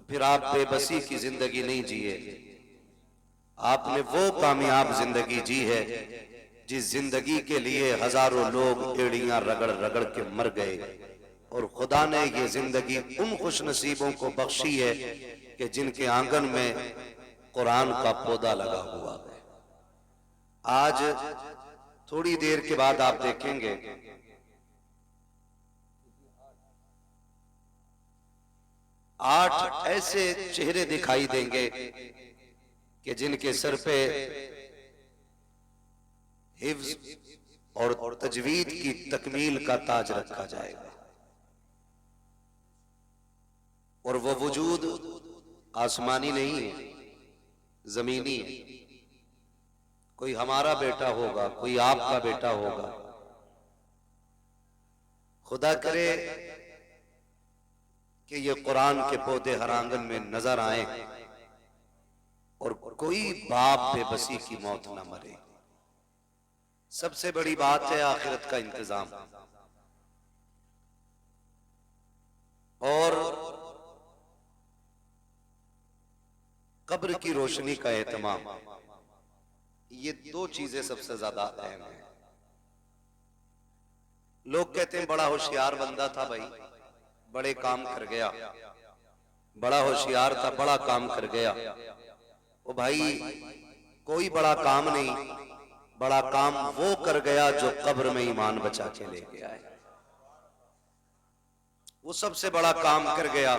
फिर आप बेबसी की जिंदगी नहीं जिए, आपने वो कामयाब जिंदगी जी है जिस जिंदगी के लिए हजारों लोग एड़ियां रगड़ रगड़ के मर गए, और खुदा ने ये जिंदगी उन खुश नसीबों को बख्शी है कि जिनके आंगन में कुरान का पौधा लगा हुआ है। आज थोड़ी देर के बाद आप देखेंगे 8 ऐसे चेहरे दिखाई देंगे कि जिनके सर पे हिफ्ज और तजवीद की तकमील का ताज रखा जाएगा, और वो वजूद आसमानी नहीं है, जमीनी है। कोई हमारा बेटा होगा, कोई आपका बेटा होगा। खुदा करे कि ये कुरान के पौधे हर आंगन में नजर आए और कोई बाप बेबसी की मौत न मरे। सबसे बड़ी बात है आखिरत का इंतजाम और कब्र की रोशनी का एहतमाम। ये 2 चीजें सबसे ज्यादा अहम है। लोग कहते हैं बड़ा होशियार बंदा था भाई, बड़े काम कर गया, बड़ा होशियार था, बड़ा काम कर गया। ओ भाई, कोई बड़ा काम नहीं, बड़ा काम वो कर गया जो कब्र में ईमान बचा के ले गया है। वो सबसे बड़ा काम कर गया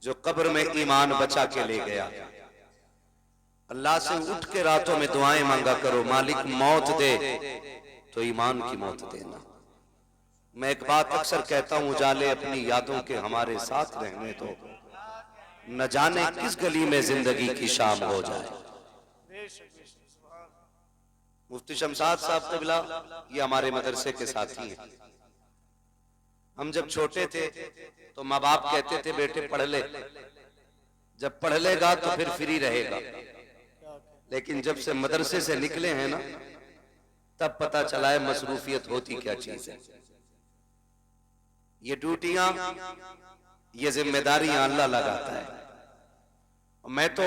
जो कब्र में ईमान बचा के ले गया। अल्लाह से उठ के रातों में दुआएं मांगा करो, मालिक मौत दे तो ईमान की मौत देना। मैं एक बात अक्सर कहता हूं, उजाले अपनी यादों के हमारे साथ रहने दो, न जाने किस गली में जिंदगी की शाम हो जाए। मुफ्ती शमशाद साहब कबिला ये हमारे मदरसे के साथी हैं। हम जब छोटे थे तो माँ बाप कहते थे बेटे पढ़ ले, जब पढ़ लेगा तो फिर फ्री रहेगा। लेकिन जब से मदरसे से निकले हैं ना, तब पता चला है मसरूफियत होती क्या चीज है। ये ड्यूटियां, ये जिम्मेदारियां अल्लाह लगाता है। मैं तो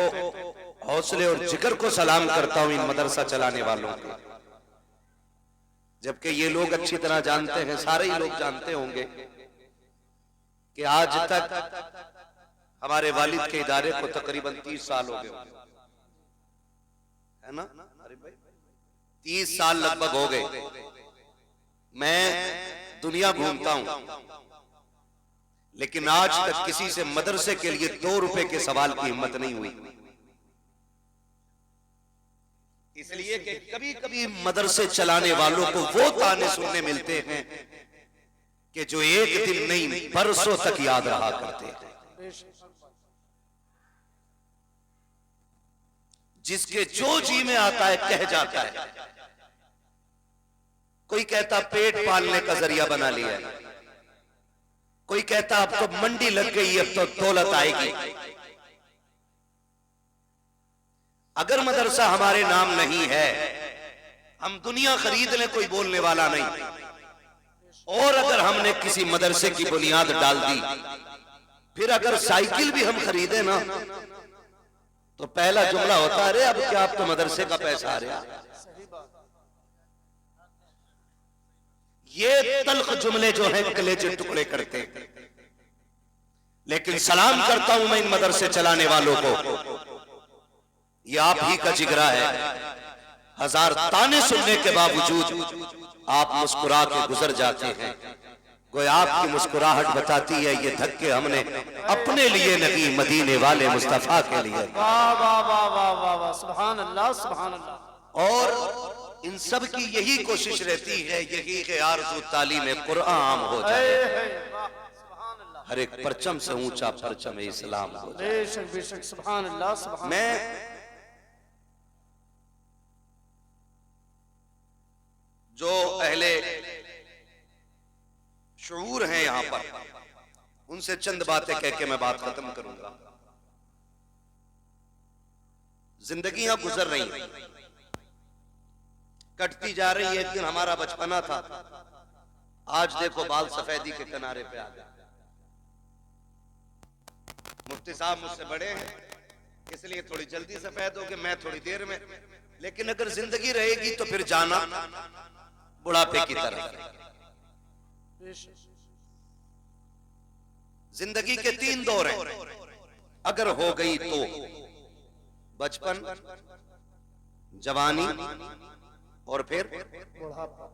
हौसले और जिगर को सलाम करता हूं इन मदरसा चलाने वालों को, जबकि ये लोग अच्छी तरह जानते हैं, सारे ही लोग जानते होंगे कि आज तक हमारे वालिद के इदारे को तकरीबन 30 साल हो गए, है ना? अरे भाई 30 साल लगभग हो गए। मैं दुनिया घूमता हूं, लेकिन आज तक किसी से मदरसे के लिए 2 रुपए के सवाल की हिम्मत नहीं हुई। इसलिए कि कभी कभी मदरसे चलाने वालों को वो ताने सुनने मिलते हैं कि जो एक दिन नहीं बरसों तक याद रहा करते हैं। जिसके जो जी में आता है कह जाता है। कोई कहता पेट पालने का जरिया बना लिया है, कोई कहता अब तो मंडी लग गई, अब तो दौलत आएगी। अगर मदरसा हमारे नाम नहीं है, हम दुनिया खरीद लें, कोई बोलने वाला नहीं। और अगर हमने किसी मदरसे की बुनियाद डाल दी, फिर अगर साइकिल भी हम खरीदे ना, तो पहला जुमला होता है अरे अब क्या, आप तो मदरसे का पैसा आ रहा। ये तल्ख जुमले जो हैं कलेजे टुकड़े करते हैं। लेकिन सलाम करता हूं मैं इन मदरसे चलाने वालों को, ये आप ही का जिगरा है। 1000 ताने सुनने के बावजूद आप मुस्कुरा के गुजर जाते हैं। गोया आपकी मुस्कुराहट बताती है ये धक्के हमने अपने लिए नहीं, मदीने वाले मुस्तफा के लिए। वाह वाह वाह वाह वाह वाह, सुभान अल्लाह सुभान अल्लाह। और इन सब की यही कोशिश रहती है, यही कि आरज़ू तालीम कुरान हो जाए, हर एक परचम से ऊंचा परचम इस्लाम हो जाए। बेशक बेशक, सुभान अल्लाह सुभान। मैं जो अहले शऊर हैं यहां पर, उनसे चंद बातें कह के मैं बात खत्म करूंगा। जिंदगियां गुजर रही हैं, कटती जा रही है। एक दिन हमारा बचपना था, आज देखो बाल सफेदी के किनारे पे आ गए। मुफ्ती साहब मुझसे बड़े हैं, इसलिए थोड़ी जल्दी सफेद हो गए, मैं थोड़ी देर में। लेकिन अगर जिंदगी रहेगी तो फिर जाना बुढ़ापे की तरफ। जिंदगी के 3 दौर हैं, अगर हो गई तो बचपन, जवानी और फिर बुढ़ापा।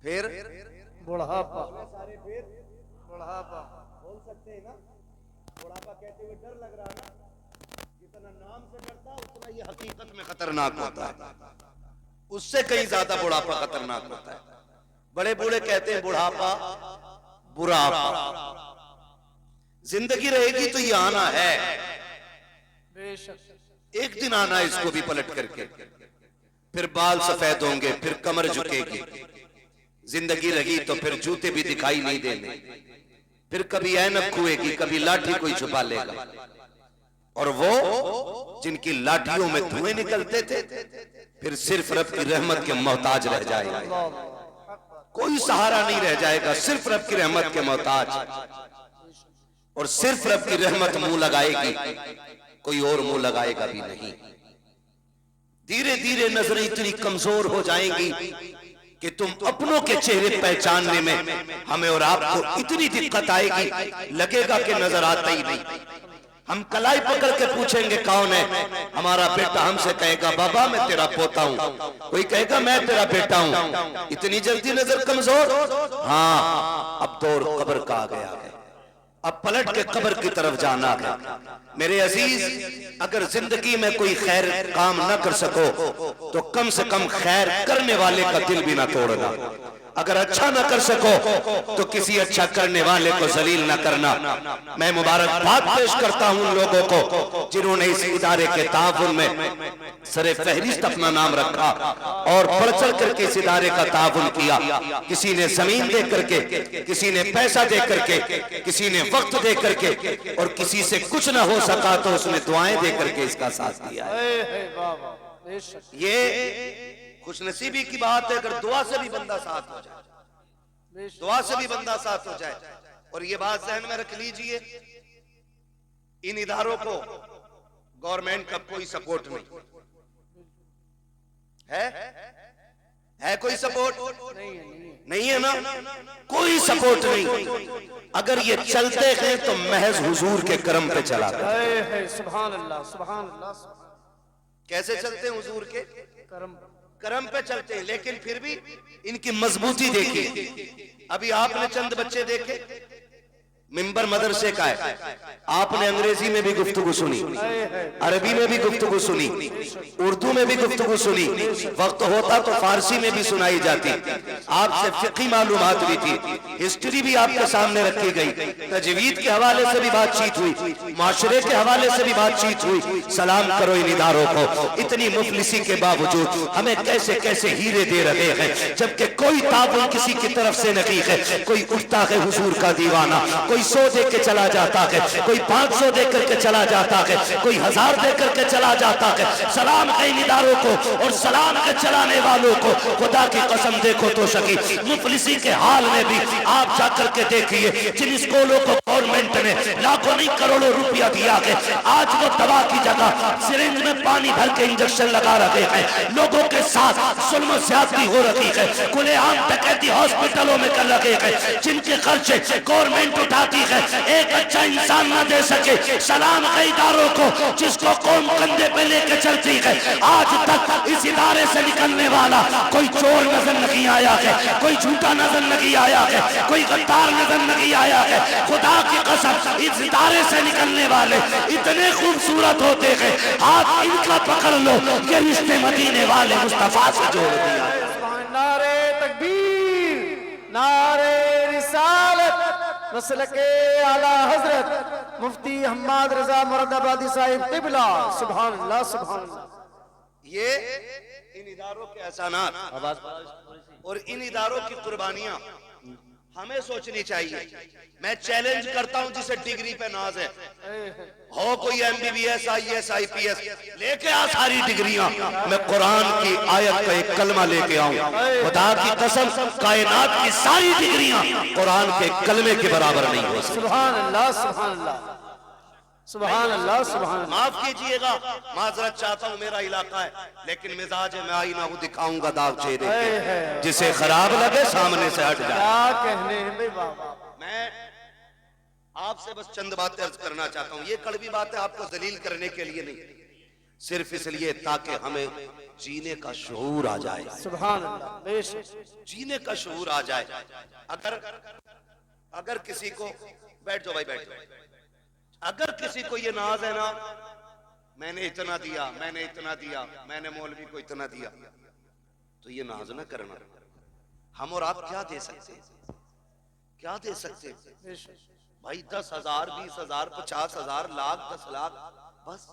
फिर बुढ़ापा। फिर बुढ़ापा। बोल सकते हैं ना? बुढ़ापा कहते हुए डर लग रहा है ना? जितना नाम से डरता उतना ये हकीकत में खतरनाक होता है, उससे कहीं ज्यादा बुढ़ापा खतरनाक होता है। बड़े बूढ़े कहते हैं बुढ़ापा बुढ़ापा। जिंदगी रहेगी तो ये आना है, बेशक एक दिन आना है इसको भी पलट करके। फिर बाल सफेद होंगे, फिर कमर झुकेगी। जिंदगी रही तो फिर जूते भी दिखाई नहीं देंगे, फिर कभी ऐनक खुएगी, कभी लाठी कोई छुपा लेगा। और वो जिनकी लाठियों में धुएं निकलते थे फिर सिर्फ रब की रहमत के मोहताज रह जाएगा, कोई सहारा नहीं रह जाएगा, सिर्फ रब की रहमत के मोहताज। और सिर्फ रब की रहमत मुंह लगाएगी, कोई और मुंह लगाएगा भी नहीं। धीरे धीरे नजरें इतनी कमजोर हो जाएंगी कि तुम अपनों के चेहरे पहचानने में हमें और आपको इतनी दिक्कत आएगी, लगेगा कि नजर आता ही नहीं। हम कलाई पकड़ के पूछेंगे कौन है, हमारा बेटा हमसे कहेगा बाबा मैं तेरा पोता हूं, कोई कहेगा मैं तेरा बेटा हूं। इतनी जल्दी नजर कमजोर? हाँ, अब दौर कब्र का आ गया है, अब पलट के कब्र की तरफ जाना है। मेरे अजीज, अगर जिंदगी में कोई खैर काम न कर सको तो कम से कम खैर करने वाले का दिल भी ना तोड़ना। अगर अच्छा न कर सको तो किसी अच्छा करने वाले को जलील न करना। मैं मुबारकबाद पेश करता हूं उन लोगों को जिन्होंने इस इदारे के ताउन में सरे फहरिस्त अपना नाम रखा और बढ़ चढ़ करके इस इदारे का ताउन किया। किसी ने जमीन दे करके, किसी ने पैसा दे करके, किसी ने वक्त दे करके, और किसी से कुछ ना हो सका तो उसने दुआएं दे करके इसका साथ दिया है। ये खुशनसीबी की बात है अगर दुआ से भी बंदा साथ हो जाए, दुआ से भी बंदा साथ हो जाए। और ये बात ज़हन में रख लीजिए, इन इदारों को गवर्नमेंट का कोई सपोर्ट नहीं है कोई सपोर्ट नहीं है ना, कोई सपोर्ट नहीं। अगर ये चलते हैं तो महज हुजूर के करम पे चला गया। सुभान अल्लाह, सुभान अल्लाह। कैसे चलते हैं? हुजूर के करम पे चलते हैं, लेकिन फिर भी इनकी मजबूती देखिए। अभी आपने चंद बच्चे देखे, मिंबर मदरसे का है, आपने अंग्रेजी में भी गुफ्तगू सुनी, अरबी में भी गुफ्तगू सुनी, उर्दू में भी गुफ्तगू सुनी, वक्त होता तो फारसी में भी सुनाई जाती। आपसे फिक़ी मालूमात भी थी, हिस्ट्री भी आपके सामने रखी गई, तजवीद के हवाले से भी बातचीत हुई, माशरे के हवाले से भी बातचीत हुई। सलाम करो इन इदारों को, इतनी मुफलिसी के बावजूद हमें कैसे कैसे हीरे दे रहे हैं, जबकि कोई ताबुन किसी की तरफ से नहीं है। कोई उठता है हुजूर का दीवाना, कोई 100 दे के चला जाता है, कोई 500 दे करके चला जाता है, कोई 1000 दे करके चला जाता है। सलाम है इन इदारों को और सलाम के चलाने वालों को। खुदा की कसम देखो तो सकी मुफलिसी के हाल में भी आप जाकर के देखिए, जिन स्कूलों को गवर्नमेंट ने लाखों नहीं करोड़ों रुपया दिया है, आज वो दवा की जगह सिरिंज में पानी भर के इंजेक्शन लगा रहे हैं। लोगों के साथ जुल्म ज्यादती हो रही है, खुलेआम डकैती हॉस्पिटलों में कर रहे हैं, जिनके खर्चे गवर्नमेंट उठाती है। एक अच्छा इंसान न दे सके। सलाम है इदारों को जिसको कौम कंधे पे लेके चलती है। आज तक इस इदारे से निकलने वाला कोई चोर नजर नहीं आया है, कोई झूठा नजर नहीं आया है, कोई गद्दार नजर नहीं आया है। खुदा की कसम इस इदारे से निकलने वाले इतने खूबसूरत होते हैं, हाथ इनका पकड़ लो, ये रिश्ते मदीने वाले मुस्तफा से जोड़ दिया। नारे तकबीर, नारे रिसालत, मसल के आला हजरत मुफ्ती हम्माद रजा मुरादाबादी साहिब क़िबला। सुभान अल्लाह, सुभान अल्लाह। ये इन इदारों के एहसानात और इन इदारों की कुर्बानियां हमें सोचनी चाहिए। मैं चैलेंज करता हूं जिसे डिग्री पे नाज है, हो कोई MBBS IAS IPS लेके आ सारी डिग्रियां, मैं कुरान की आयत का एक कलमा लेके आऊं। खुदा की कसम कायनात की सारी डिग्रियां कुरान के कलमे के बराबर नहीं हो सकती। सुभान अल्लाह, सुभान अल्लाह। सुभान अल्लाह सुभान अल्लाह। माफ कीजिएगा, माजरत चाहता हूँ, मेरा इलाका है, लेकिन मिजाज में आई ना हूँ, दिखाऊंगा दाग चेहरे के, जिसे खराब लगे सामने से हट जाए। क्या कहने हैं भाई बाबा। मैं आपसे बस चंद बातें अर्ज करना चाहता हूँ। ये कड़वी बातें आपको जलील करने के लिए नहीं, सिर्फ इसलिए ताकि हमें जीने का शऊर आ जाए। सुभान अल्लाह, बेशक जीने का शऊर आ जाए। अगर किसी को, बैठ जाओ भाई बैठ जाओ, अगर किसी को ये नाज है ना, मैंने इतना दिया, मैंने इतना दिया, मैंने मौलवी को इतना दिया, तो ये नाज ना करना। हम और आप क्या दे सकते, क्या दे सकते भाई? 10,000, 20,000, 50,000, लाख, 10 लाख बस।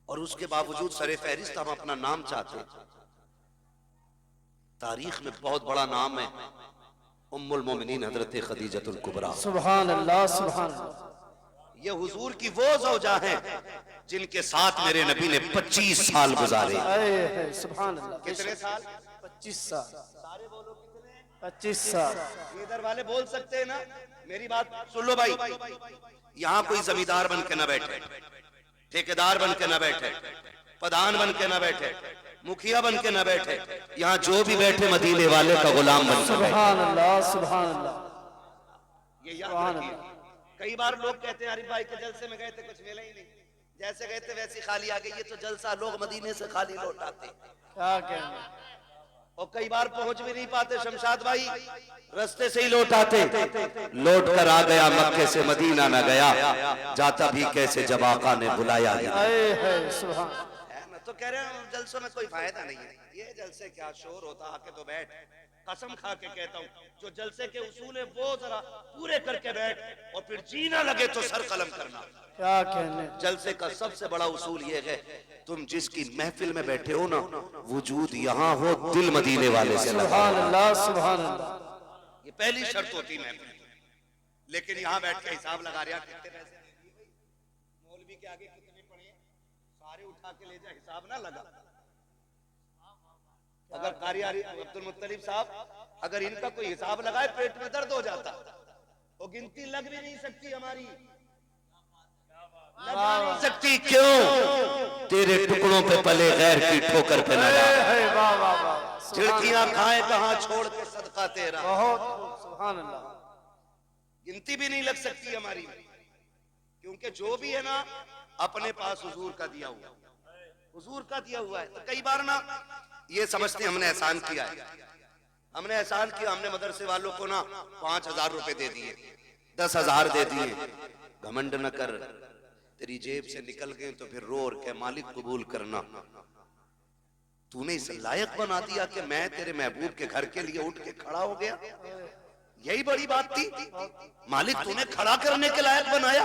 और उसके बावजूद सरे फहरिस्त हम अपना नाम चाहते हैं। तारीख में बहुत बड़ा नाम है उम्मुल मोमिनीन हजरत खदीजतुल कुबरा। सुभान अल्लाह सुभान अल्लाह। ये हुजूर की वो ज़ौजा हैं जिनके साथ मेरे नबी ने 25 साल गुजारे। सुभान अल्लाह। कितने साल? 25 साल। सारे बोलो कितने? 25 साल। इधर वाले बोल सकते हैं ना? मेरी बात सुन लो भाई, यहाँ कोई जमींदार बन के ना बैठे, ठेकेदार बन के ना बैठे, प्रधान बन के ना बैठे, मुखिया बन के ना बैठे, यहाँ जो भी बैठे मदीने वाले का गुलाम बन के। सुभान अल्लाह सुभान अल्लाह। ये याद रखिए। कई बार लोग कहते हैं अरे भाई के जलसे में गए थे कुछ मिला ही नहीं, जैसे गए थे वैसी खाली आ गई। ये तो जलसा लोग मदीने से खाली लौट आते। क्या कहना। और कई बार पहुंच भी नहीं पाते शमशाद भाई, रास्ते से ही लौट आते। लौट कर आ गया मक्के से मदीना न गया, जाता भी कैसे जब आका ने बुलाया गया। सुभान। तो कह रहे हैं जलसों में कोई फायदा नहीं है, ये जलसे क्या शोर होता, आके तो बैठ। कसम खा के कहता हूँ, जो जलसे के उसूल है वो जरा पूरे करके बैठ, और फिर जीना लगे तो सर कलम करना। क्या कहने। जलसे का सबसे बड़ा उसूल ये है, तुम जिसकी महफिल में बैठे हो ना, वजूद यहाँ हो, दिल मदीने वाले से लगा। सुभान अल्लाह सुभान अल्लाह। ये पहली शर्त होती महफिल की। लेकिन यहाँ बैठ के हिसाब लगा रहा कितने पैसे मौलवी के आगे कितने पड़े, सारे उठा के ले जा, हिसाब ना लगा। अगर कारी अब्दुल मुत्तलिब साहब अगर इनका कोई हिसाब लगाए पेट में दर्द हो जाता। वो गिनती लग भी नहीं सकती हमारी, लग नहीं सकती। क्यों? तेरे टुकड़ों पे पले गैर की ठोकर पे न डाल। चिड़कियां खाए कहां छोड़ के सदका तेरा। बहुत सुभान अल्लाह। गिनती भी नहीं लग सकती हमारी, क्योंकि जो भी है ना अपने पास हुजूर का दिया हुआ, हुजूर का दिया हुआ है। तो कई बार ना ये समझते हमने एहसान किया है, हमने एहसान किया, हमने मदरसे वालों को ना 5,000 रुपए दे दिए, 10,000 दे दिए। घमंड न कर, तेरी जेब से निकल गए तो फिर रो और के मालिक कबूल करना। तूने इस लायक बना दिया कि मैं तेरे महबूब के घर के लिए उठ के खड़ा हो गया, यही बड़ी बात थी। मालिक तूने खड़ा करने के लायक बनाया,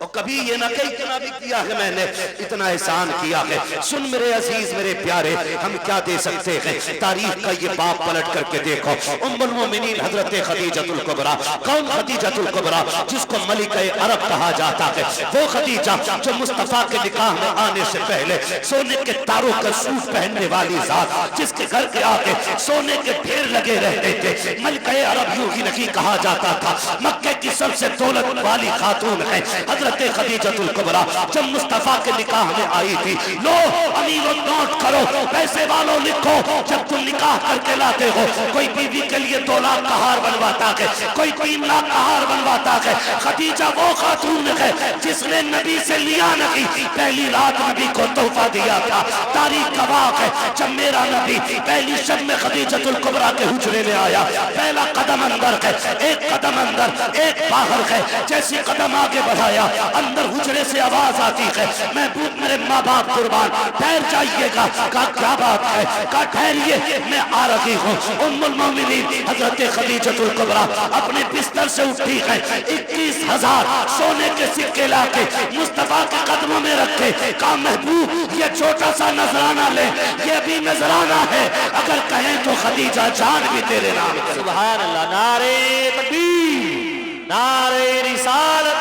और कभी ये ना कही कि ना भी किया है मैंने, इतना एहसान किया है। सुन मेरे अजीज मेरे प्यारे, हम क्या दे सकते हैं? तारीख का ये बाप पलट करके देखो, उम्मुल मोमिनीन हजरत खदीजतुल कुबरा। कौन खदीजतुल कुबरा? जिसको मलिका अरब कहा जाता है, वो खदीजा जो मुस्तफा के निकाह में आने से पहले सोने के तारों का सूट पहनने वाली जात, जिसके घर के आगे सोने के ढेर लगे रहते थे। मलिका अरब यूं ही नहीं कहा जाता था, मक्के की सबसे दौलत वाली खातून है हजरत खदीजतुल कुबरा। जब मुस्तफा के निकाह में आई थी, लो अमीरों नोट करो, पैसे वालों लिखो, जब तुम निकाह करके लाते हो, कोई बीवी के लिए 2 लाख का हार बनवाता है, कोई 3 लाख का हार बनवाता है। खदीजा वो खातून है जिसने नबी से लिया नहीं, पहली रात नबी को तोहफा दिया था। तारीख गवाह है, जब मेरा नबी पहली शब में खदीजतुल कुबरा के हुजरे में आया, पहला कदम अंदर है, एक कदम अंदर, एक बाहर है। जैसे कदम आगे बढ़ाया, अंदर हुजरे से आवाज आती है, महबूब मेरे माँ बाप कुर्बान, ठहर जाइएगा। का क्या बात है? का ठहरिए, मैं आ रही हूँ। उम्मुल मोमिनीन हजरत खदीजतुल कुबरा अपने बिस्तर से उठी है, 21,000 सोने के सिक्के लाके मुस्तफा के कदमों में रखे। का महबूब ये छोटा सा नजराना ले, ये भी नजराना है, अगर कहें तो खदीजा जान भी तेरे नाम। सुभान अल्लाह। नारे तकबीर, नारे रिसालत,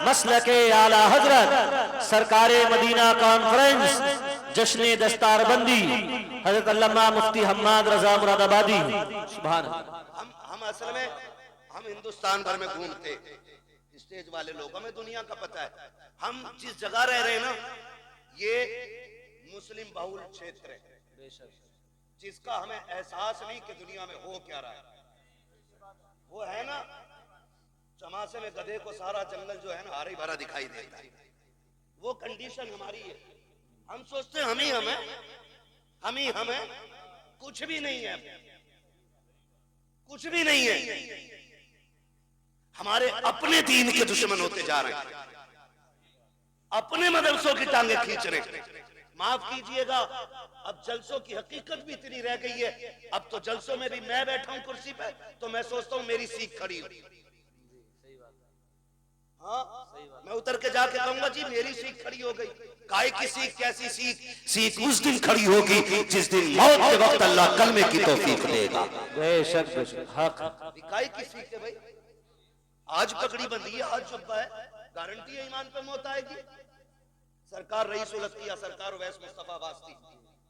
मसलके आला हजरत, सरकारे मदीना कॉन्फ्रेंस, जश्न दस्तारबंदी, हजरत अल्लामा मुफ्ती हम्माद रजा मुरादाबादी। सुभान। हम असल में हम हिंदुस्तान भर में घूमते, स्टेज वाले लोग, हमें दुनिया का पता है। हम जिस जगह रह रहे हैं ना, ये मुस्लिम बहुल क्षेत्र है, जिसका हमें एहसास नहीं कि दुनिया में हो क्या रहा है। वो है ना, चमासे में गधे को सारा जंगल जो है ना हरा भरा दिखाई देता है, वो कंडीशन हमारी है। हम सोचते हैं हम ही हमें, कुछ भी नहीं है, कुछ भी नहीं है। हमारे अपने दीन के दुश्मन होते जा रहे हैं, अपने मदरसों की टांगे खींच रहे हैं। माफ कीजिएगा, अब जलसों की हकीकत भी इतनी रह गई है। अब तो जलसों में भी मैं बैठा हूं कुर्सी पे तो मैं सोचता हूं मेरी सीख खड़ी हो। हाँ, मैं उतर के जाके कहूंगा जी मेरी सीख खड़ी हो गई। काय की सीख? कैसी सीख? सीख उस दिन खड़ी होगी जिस दिन मौत के वक्त अल्लाह कलमे की तौफीक देगा। बेशक हक। काय की सीख है भाई? आज पगड़ी बंदी है, आज जुब्बा है, गारंटी है ईमान पे मौत आएगी। सरकार रईस उल अत्किया सरकार उवैस मुस्तफा वास्ती,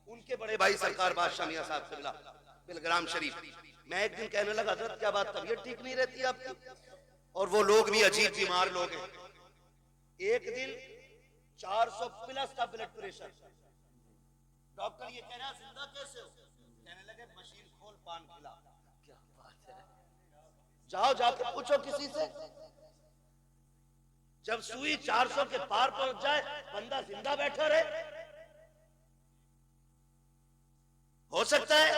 उनके बड़े भाई सरकार बादशाह मियां साहब किबला बिलग्राम शरीफ, मैं एक दिन कहने लगा हजरत क्या बात तबीयत ठीक नहीं रहती आपकी? और वो लोग भी अजीब बीमार लोग हैं। एक दिन 400 प्लस का ब्लड प्रेशर, डॉक्टर ये कह रहा जिंदा कैसे हो? कहने लगे मशीन खोल पान खिला। क्या बात है, जाओ जाके पूछो किसी से। जब सुई 400 के पार पहुंच जाए बंदा जिंदा बैठा रहे, हो सकता है?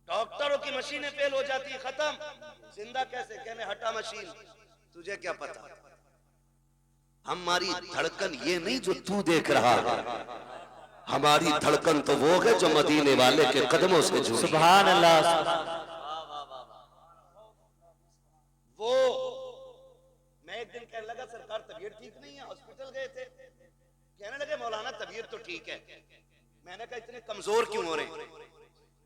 डॉक्टरों की मशीनें फेल हो जाती है, खत्म, जिंदा कैसे? कहने हटा मशीन, तुझे क्या पता? हमारी धड़कन ये नहीं जो तू देख रहा है, हमारी धड़कन तो वो है जो मदीने वाले के कदमों से जुड़ी। सुभान अल्लाह। वो मैं एक दिन कहने लगा सरकार तबीयत ठीक नहीं है, हॉस्पिटल गए थे। कहने लगे मौलाना तबीयत तो ठीक है। मैंने कहा इतने कमजोर क्यों हो रहे हैं?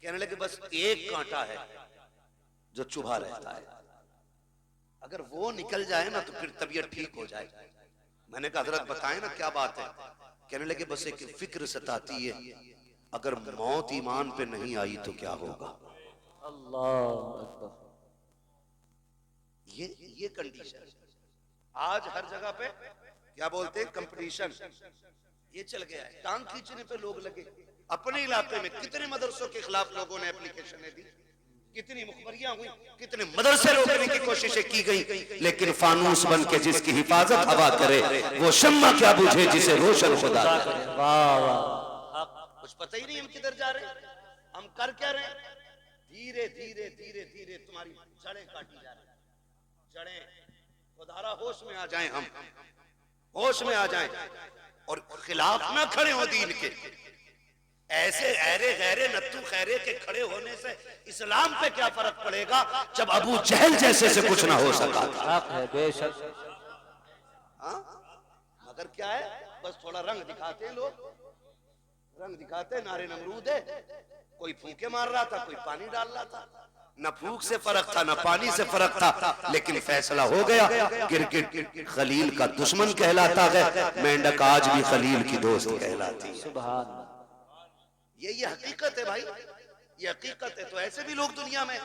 कहने लगे बस एक कांटा है जो चुभा रहता है, अगर वो निकल जाए ना तो फिर तबीयत ठीक हो जाए। मैंने कहा हजरत बताएं ना क्या बात है? कहने लगे बस एक फिक्र सताती है, अगर मौत ईमान पे नहीं आई तो क्या होगा। अल्लाह अकबर। ये कंडीशन आज हर जगह पे क्या बोलते हैं, कंपटीशन ये चल गया है। टांग खींचने पे लोग लगे। अपने इलाके में कितने मदरसों के खिलाफ लोगों ने एप्लीकेशनें दी, कितनी मुखबरियां हुई, कितने मदरसे रोकने की कोशिशें की गई, लेकिन फानूस बन के जिसकी हिफाजत हवा करे वो शम्मा क्या बुझे जिसे रोशन खुदा करे। वाह वाह। कुछ पता ही नहीं हम किधर जा रहे हैं, हम कर क्या रहे हैं। धीरे धीरे धीरे धीरे तुम्हारी जड़ें काटी जा रही, जड़ें। खुदारा होश में आ जाएं, हम होश में आ जाएं और खिलाफ ना खड़े हो दीन के। ऐसे ऐरे गैरे नत्थु खैरे के खड़े होने से इस्लाम पे क्या फर्क पड़ेगा जब अबू जहल जैसे से कुछ ना हो सका। बेशक। हाँ, मगर क्या है, बस थोड़ा रंग दिखाते हैं लोग, रंग दिखाते। नारे नमरूद है, कोई फूके मार रहा था, कोई पानी डाल रहा था, न फूक से फर्क था न पानी से फर्क था, लेकिन फैसला हो गया। गिरगिट खलील का दुश्मन कहलाता है, मेंढक आज भी खलील की दोस्त कहलाती है। सुभान। ये हकीकत है भाई, ये हकीकत है। तो ऐसे भी लोग दुनिया में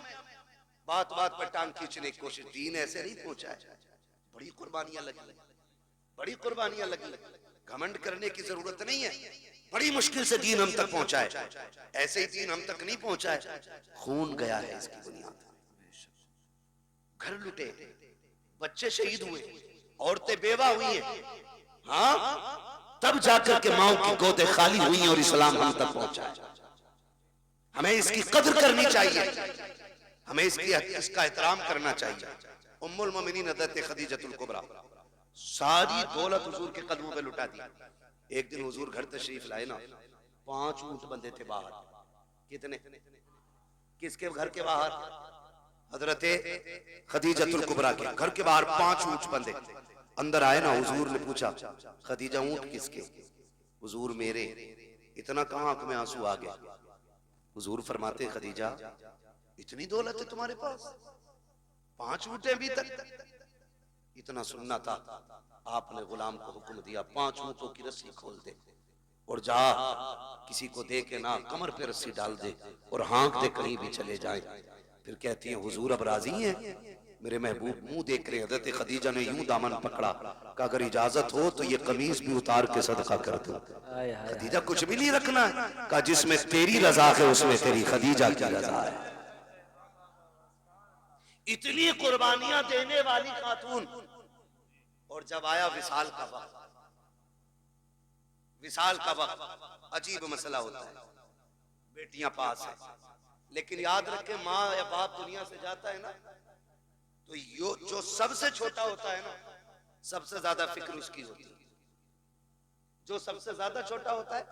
बात बात पर टांग खींचने की कोशिश। दीन ऐसे नहीं पहुंचा है, बड़ी कुर्बानियां लगी, बड़ी कुर्बानियां लगी। घमंड करने की जरूरत नहीं है, बड़ी मुश्किल से दीन हम तक पहुंचा है। ऐसे ही दीन हम तक नहीं पहुंचा है, खून गया है इसकी बुनियाद। घर लुटे, बच्चे शहीद हुए, औरतें बेवा हुई हैं, हाँ, तब जाकर के माओ की गोदें खाली हुई और इस्लाम हम तक पहुंचा है। हमें इसकी कदर करनी चाहिए, हमें इसका एहतराम करना चाहिए। उम्मुल मोमिनीन हज़रत खदीजतुल कुबरा सारी दौलत हुजूर के कदमों पे लुटा दी। एक दिन हुजूर घर तशरीफ लाए ना, 5 ऊंट बंधे थे बाहर। कितने? किसके घर के बाहर? हजरत खदीजतुल कुबरा के घर के बाहर 5 ऊंट बंधे। अंदर आए ना, हुजूर ने पूछा खदीजा ऊंट किसके? हुजूर मेरे। इतना कहां आंख में आंसू आ गया। हुजूर फरमाते खदीजा इतनी दौलत है तुम्हारे पास, 5 ऊंट अभी तक? इतना सुनना था, आपने गुलाम को हुक्म दिया 5 ऊंटों की रस्सी खोल दे और जा किसी को दे के ना कमर पे रस्सी डाल दे और हाँक दे कहीं भी चले जाए। फिर कहती है हुजूर अब राजी हैं? मेरे महबूब मुंह देख रहे हैं। हज़रत खदीजा ने यूं दामन पकड़ा, कहा अगर इजाजत हो तो ये कमीज भी उतार के सदका कर दो। खदीजा कुछ भी नहीं रखना है, कहा जिसमें तेरी रजा है उसमें तेरी खदीजा की रजा है। इतनी कुर्बानियां देने वाली खातून। और जब आया विसाल का वक्त, विसाल का वक्त अजीब मसला होता है। बेटियां पास है, लेकिन याद रखें माँ या बाप दुनिया से जाता है ना, तो यो जो सबसे छोटा होता है ना, सबसे ज्यादा फिक्र उसकी होती है। जो सबसे ज्यादा छोटा होता है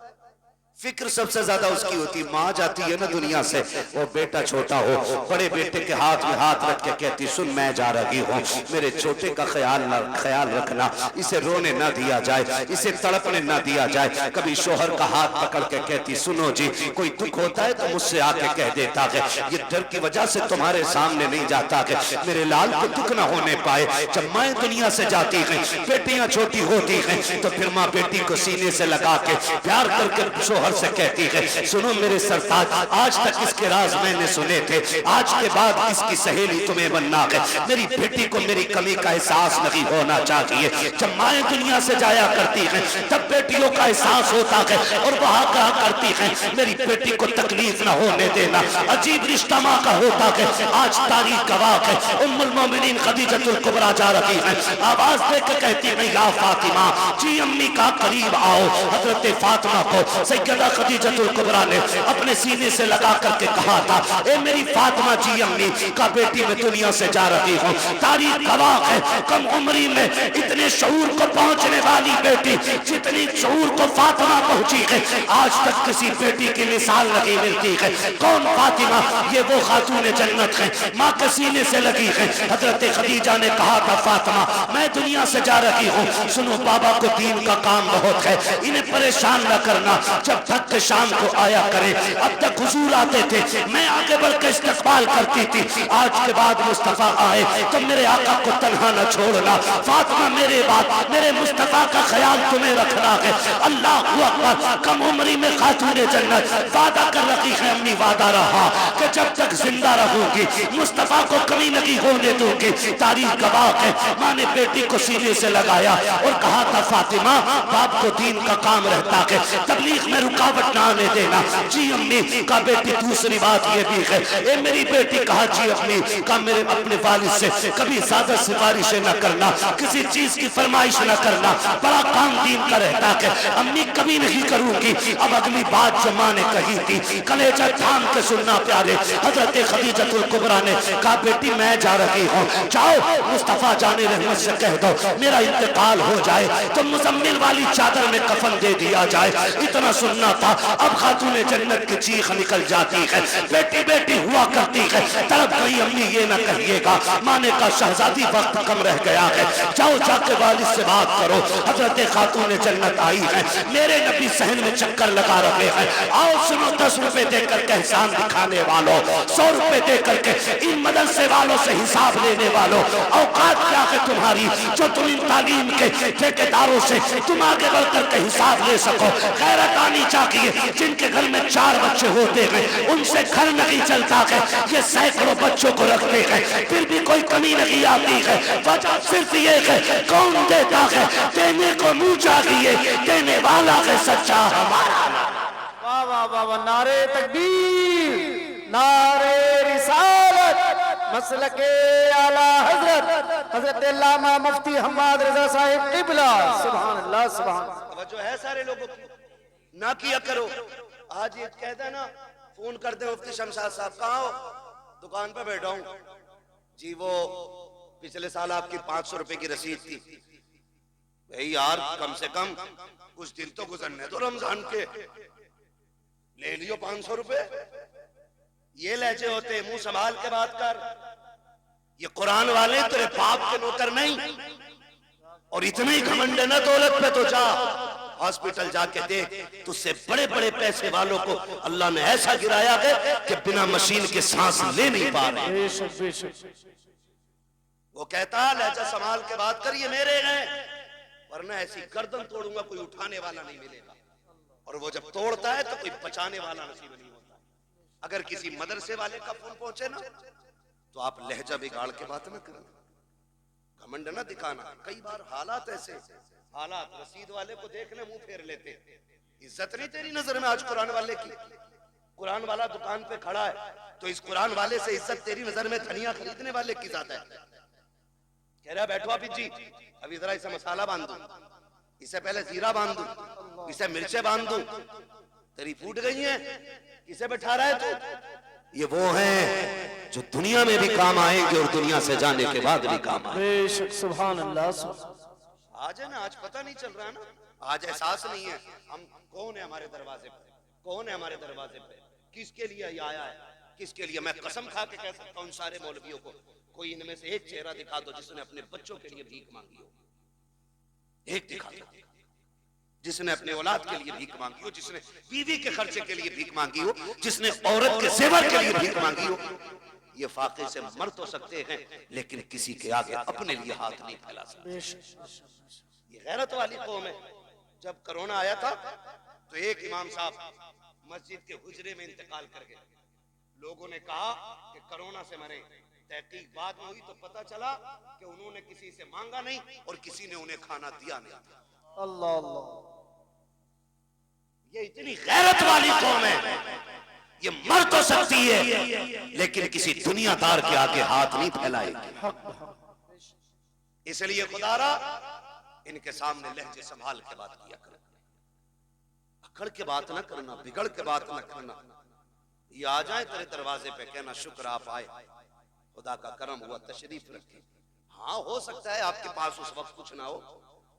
फिक्र सबसे ज्यादा उसकी होती है। माँ जाती है ना दुनिया से, वो बेटा छोटा हो, बड़े बेटे के हाथ में हाथ रख के कहती सुन मैं जा रही हूँ, मेरे छोटे का ख्याल रखना, इसे रोने ना दिया जाए, इसे तड़पने ना दिया जाए। कभी शोहर का हाथ पकड़ के कहती सुनो जी, कोई दुख होता है तो मुझसे आके कह देता है, ये डर की वजह से तुम्हारे सामने नहीं जाता है, मेरे लाल को दुख ना होने पाए। जब माँ दुनिया से जाती है, बेटियां छोटी होती हैं, तो फिर माँ बेटी को सीने से लगा के प्यार करके से कहती है सुनो मेरे सरताज, आज तक इसके राज मैंने सुने थे, आज के बाद इसकी सहेली तुम्हें बनना है। मेरी बेटी को मेरी कमी का एहसास नहीं होना चाहिए। जब माएँ दुनिया से जाया करती हैं तब बेटियों का एहसास होता है और वहां कहा करती हैं मेरी बेटी को तकलीफ ना होने देना। अजीब रिश्ता माँ का होता है। आज तारीख गवाह है, उम्मुल मोमिनीन खदीजतुल कुबरा जा रही है, आवाज देकर कहती है या फातिमा जी अम्मी का करीब आओ। हजरत फातिमा को सैयदा खदीजतुल कुबरा ने अपने सीने से लगा करके कहा था ए मेरी फातिमा जी अम्मी का बेटी मैं दुनिया से जा रही हूँ। तारीख गवाह है, कम उम्री में इतने शऊर को पहुंचने वाली बेटी, जितनी शऊर को फातिमा पहुंची है, आज तक किसी बेटी की मिसाल नहीं मिलती है। कौन फातिमा? ये वो खातून जन्नत है, माँ के सीने से लगी है। हजरत खदीजा ने कहा था फातिमा मैं दुनिया से जा रही हूँ, सुनो बाबा को दीन का काम बहुत है, इन्हें परेशान न करना, जब तक के शाम को आया करे। अब तक हुजूर आते थे, मैं आगे बढ़ के इस्तकबाल करती थी, आज के बाद मुस्तफा आए तो मेरे आका को तन्हा न छोड़ना। फातिमा मेरे बाद मेरे मुस्तफा का ख्याल तुम्हें रखना है। अल्लाह अकबर। कम उम्री में खातून जन्नत वादा कर रखी है, अम्मी वादा रहा कि जब तक जिंदा रहूंगी मुस्तफा को कमी नहीं होने दूंगी। तारीख गवाह है, माँ ने बेटी को सीने से लगाया और कहा था फातिमा बाप को दीन का काम रहता है, तबलीग में रुकावट ना आने देना। जी अम्मी का बेटी दूसरी बात ये भी है, ए मेरी बेटी कहा जी अम्मी का मेरे अपने वालिद से कभी ज्यादा सिफारिशें न करना, किसी चीज की फरमाइश न करना, बड़ा काम दीन का रहता है। अम्मी कभी नहीं करूंगी। अब अगली बात जो माँ ने कही थी कलेजा थाम के सुनना प्यारे। हजरत खदीजतुल कुबरा ने कहा बेटी मैं जा रही हूँ, जाओ मुस्तफा जाने रहमत से कह दो मेरा इंतकाल हो जाए तो मुजम्मिल वाली चादर में कफन दे दिया जाए। इतना सुनना था। अब खातून जन्नत की चीख निकल जाती है, बेटी बेटी हुआ करती है, तड़प गई अम्मी ये न कहिएगा। माँ ने कहा शहजादी वक्त कम रह गया है, जाओ जाके वालिद से बात करो। हजरत खातून जन्नत आई है, मेरे नबी सहन में चक्कर लगा रहे हैं, आओ सुनो 10 रुपए देकर के एहसान दिखाने वालों, 100 रुपए देकर के इन मदरसे वालों से हिसाब लेने वालों, औकात क्या है तुम्हारी जो तुम इन तालीम के ठेकेदारों से तुम आगे बढ़कर के हिसाब ले सको। गैरत आनी चाहिए। जिनके घर में 4 बच्चे होते हैं उनसे घर नहीं चलता है, ये सैकड़ों बच्चों को रखते हैं फिर भी कोई कमी नहीं आती है। वजह सिर्फ ये है कौन देता है, देने को मुंह चाहिए, देने वाला है सच्चा हमारा। वाह वाह वाह वाह, नारे तकबीर, नारे रिसालत, मसलके आला हजरत हजरत अल्लामा मुफ्ती हम्माद रजा साहिब क़िबला। सुभान अल्लाह सुभान। जो है सारे लोगों की ना किया करो। आज ये कहता ना फोन कर दे मुफ्ती शमशाद साहब कहाँ हो, दुकान पे बैठा हूँ जी, वो पिछले साल आपकी 500 रुपए की रसीद थी। भाई यार कम से कम कुछ दिन तो गुजरने दो रमजान के, ले लियो 500 रुपए। ये लहजे होते, मुंह संभाल के बात कर। ये कुरान वाले तेरे बाप के नौकर नहीं, और इतने ही घमंड है ना दौलत पे तो जा हॉस्पिटल जाके देख, तुझसे बड़े बड़े पैसे वालों को अल्लाह ने ऐसा गिराया है कि बिना मशीन के सांस ले नहीं पा रहे। वो कहता लहजा संभाल के बात कर, ये मेरे हैं, वरना ऐसी गर्दन तोड़ूंगा कोई उठाने वाला नहीं मिलेगा। और वो जब तोड़ता है तो कोई बचाने वाला नसीब नहीं होता। अगर किसी मदरसे वाले का फोन पहुंचे ना तो आप लहजा बिगाड़ के बात ना करना, घमंड ना दिखाना। कई बार हालात ऐसे, हालात रसीद वाले को देखने मुंह फेर लेते। इज्जत नहीं तेरी नजर में आज कुरान वाले की? कुरान वाला दुकान पे खड़ा है तो इस कुरान वाले से इज्जत तेरी नजर में धनिया खरीदने वाले की ज्यादा है। कह रहा बैठो आप जी, अभी जरा इसे मसाला बांध दूं, इसे पहले जीरा बांध दूं, इसे मिर्चे बांध दूं, तेरी फूट गई है, किसे बैठा रहा है तू? ये वो हैं जो दुनिया में भी काम आएंगे और दुनिया से जाने के बाद भी काम आएंगे। बेशक, सुभान अल्लाह। आज है ना, आज पता नहीं चल रहा है ना, आज एहसास नहीं है हम कौन है हमारे दरवाजे पे, कौन है हमारे दरवाजे पे, किसके लिए ये आया है, किसके लिए। मैं कसम खा के कह सकता हूं सारे मौलवियों को, कोई इनमें से एक चेहरा दिखा दो जिसने अपने बच्चों के लिए भीख मांगी हो, एक दिखा दो जिसने अपने औलाद के लिए भीख मांगी हो, जिसने बीवी के खर्चे के लिए भीख मांगी हो, जिसने औरत के जेवर के लिए भीख मांगी हो। ये फाके से मर तो सकते हैं लेकिन किसी के आगे अपने लिए हाथ नहीं फैला सकते। ये गैरत वाली कौम है। जब कोरोना आया था तो एक इमाम साहब मस्जिद के हुजरे में इंतकाल कर गए। लोगों ने कहा कि कोरोना से मरे। तहकीक बाद में हुई तो पता चला कि उन्होंने किसी से मांगा नहीं और किसी ने उन्हें खाना दिया नहीं था। अल्लाह अल्लाह, ये इतनी गैरत वाली कौम है, ये मर तो सकती है लेकिन किसी दुनियादार के आगे हाथ नहीं फैलाएगी। इसलिए खुदारा इनके सामने लहजे संभाल के बात किया करो, अकड़ के बात ना करना, बिगड़ के बात ना करना। ये आ जाए तेरे दरवाजे पे, कहना शुक्र आप आए, खुदा का करम हुआ, तशरीफ रखे। हाँ हो सकता है आपके पास उस वक्त कुछ ना हो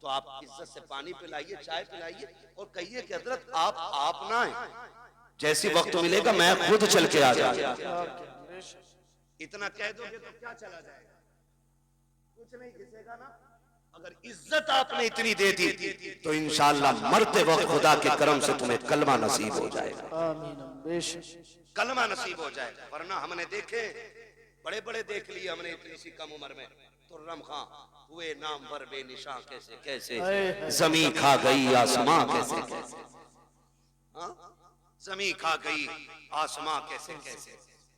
तो आप इज्जत से पानी पिलाइए, चाय पिलाइए और कहिए कि हजरत आप ना आए, जैसी वक्त मिलेगा मैं खुद चल के आ जाऊंगा। इतना कह दोगे तो क्या चला जाएगा, कुछ नहीं घिसेगा ना। अगर इज्जत आपने इतनी दे दी तो इंशाअल्लाह मरते वक्त खुदा के करम से तुम्हें कलमा नसीब हो जाएगा। आमीन, बेशक कलमा नसीब हो जाएगा। वरना हमने देखे, बड़े बड़े देख लिए हमने इतनी सी कम उम्र में। तुर्रम खां हुए नाम पर बेनिशां कैसे कैसे, जमी खा गई आसमां कैसे कैसे, हाँ जमी खा गई आसमां कैसे कैसे।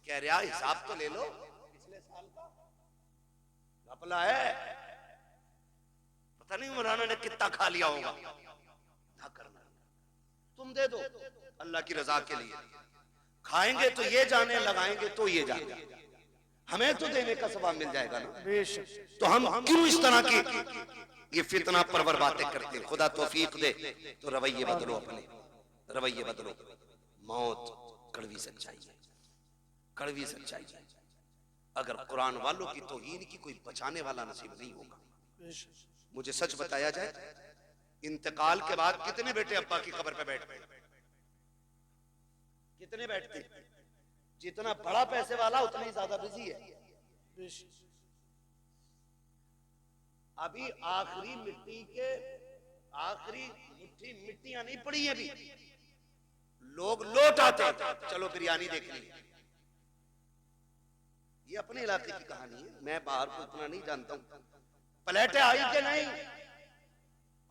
कह रहा हिसाब तो ले लो पिछले साल का, घपला है, पता नहीं मौलाना ने कितना खा लिया होगा। ना करना, तुम दे दो अल्लाह की रजा के लिए। खाएंगे तो ये जाने, लगाएंगे तो ये जाने, हमें तो देने का सवाब मिल जाएगा ना। तो हम क्यों इस तरह की ये फितना परवर बातें करते हैं। खुदा तौफीक दे तो रवैये बदलो, अपने रवैये बदलो। मौत कड़वी सच्चाई है, कड़वी सच्चाई है। अगर कुरान वालों की तौहीन की कोई बचाने वाला नसीब नहीं होगा। मुझे सच बताया जाए, इंतकाल के बाद कितने बेटे अब्बा की कब्र पे बैठते, कितने बैठते? जितना बड़ा पैसे वाला उतना ही ज्यादा बिजी है। अभी आखिरी मिट्टी के आखिरी मुट्ठी मिट्टियां नहीं पड़ी है, अभी लोग लौट आते, चलो बिरयानी देख ली। ये अपने इलाके की कहानी है, मैं बाहर को इतना नहीं जानता हूं। प्लेटें आई कि नहीं?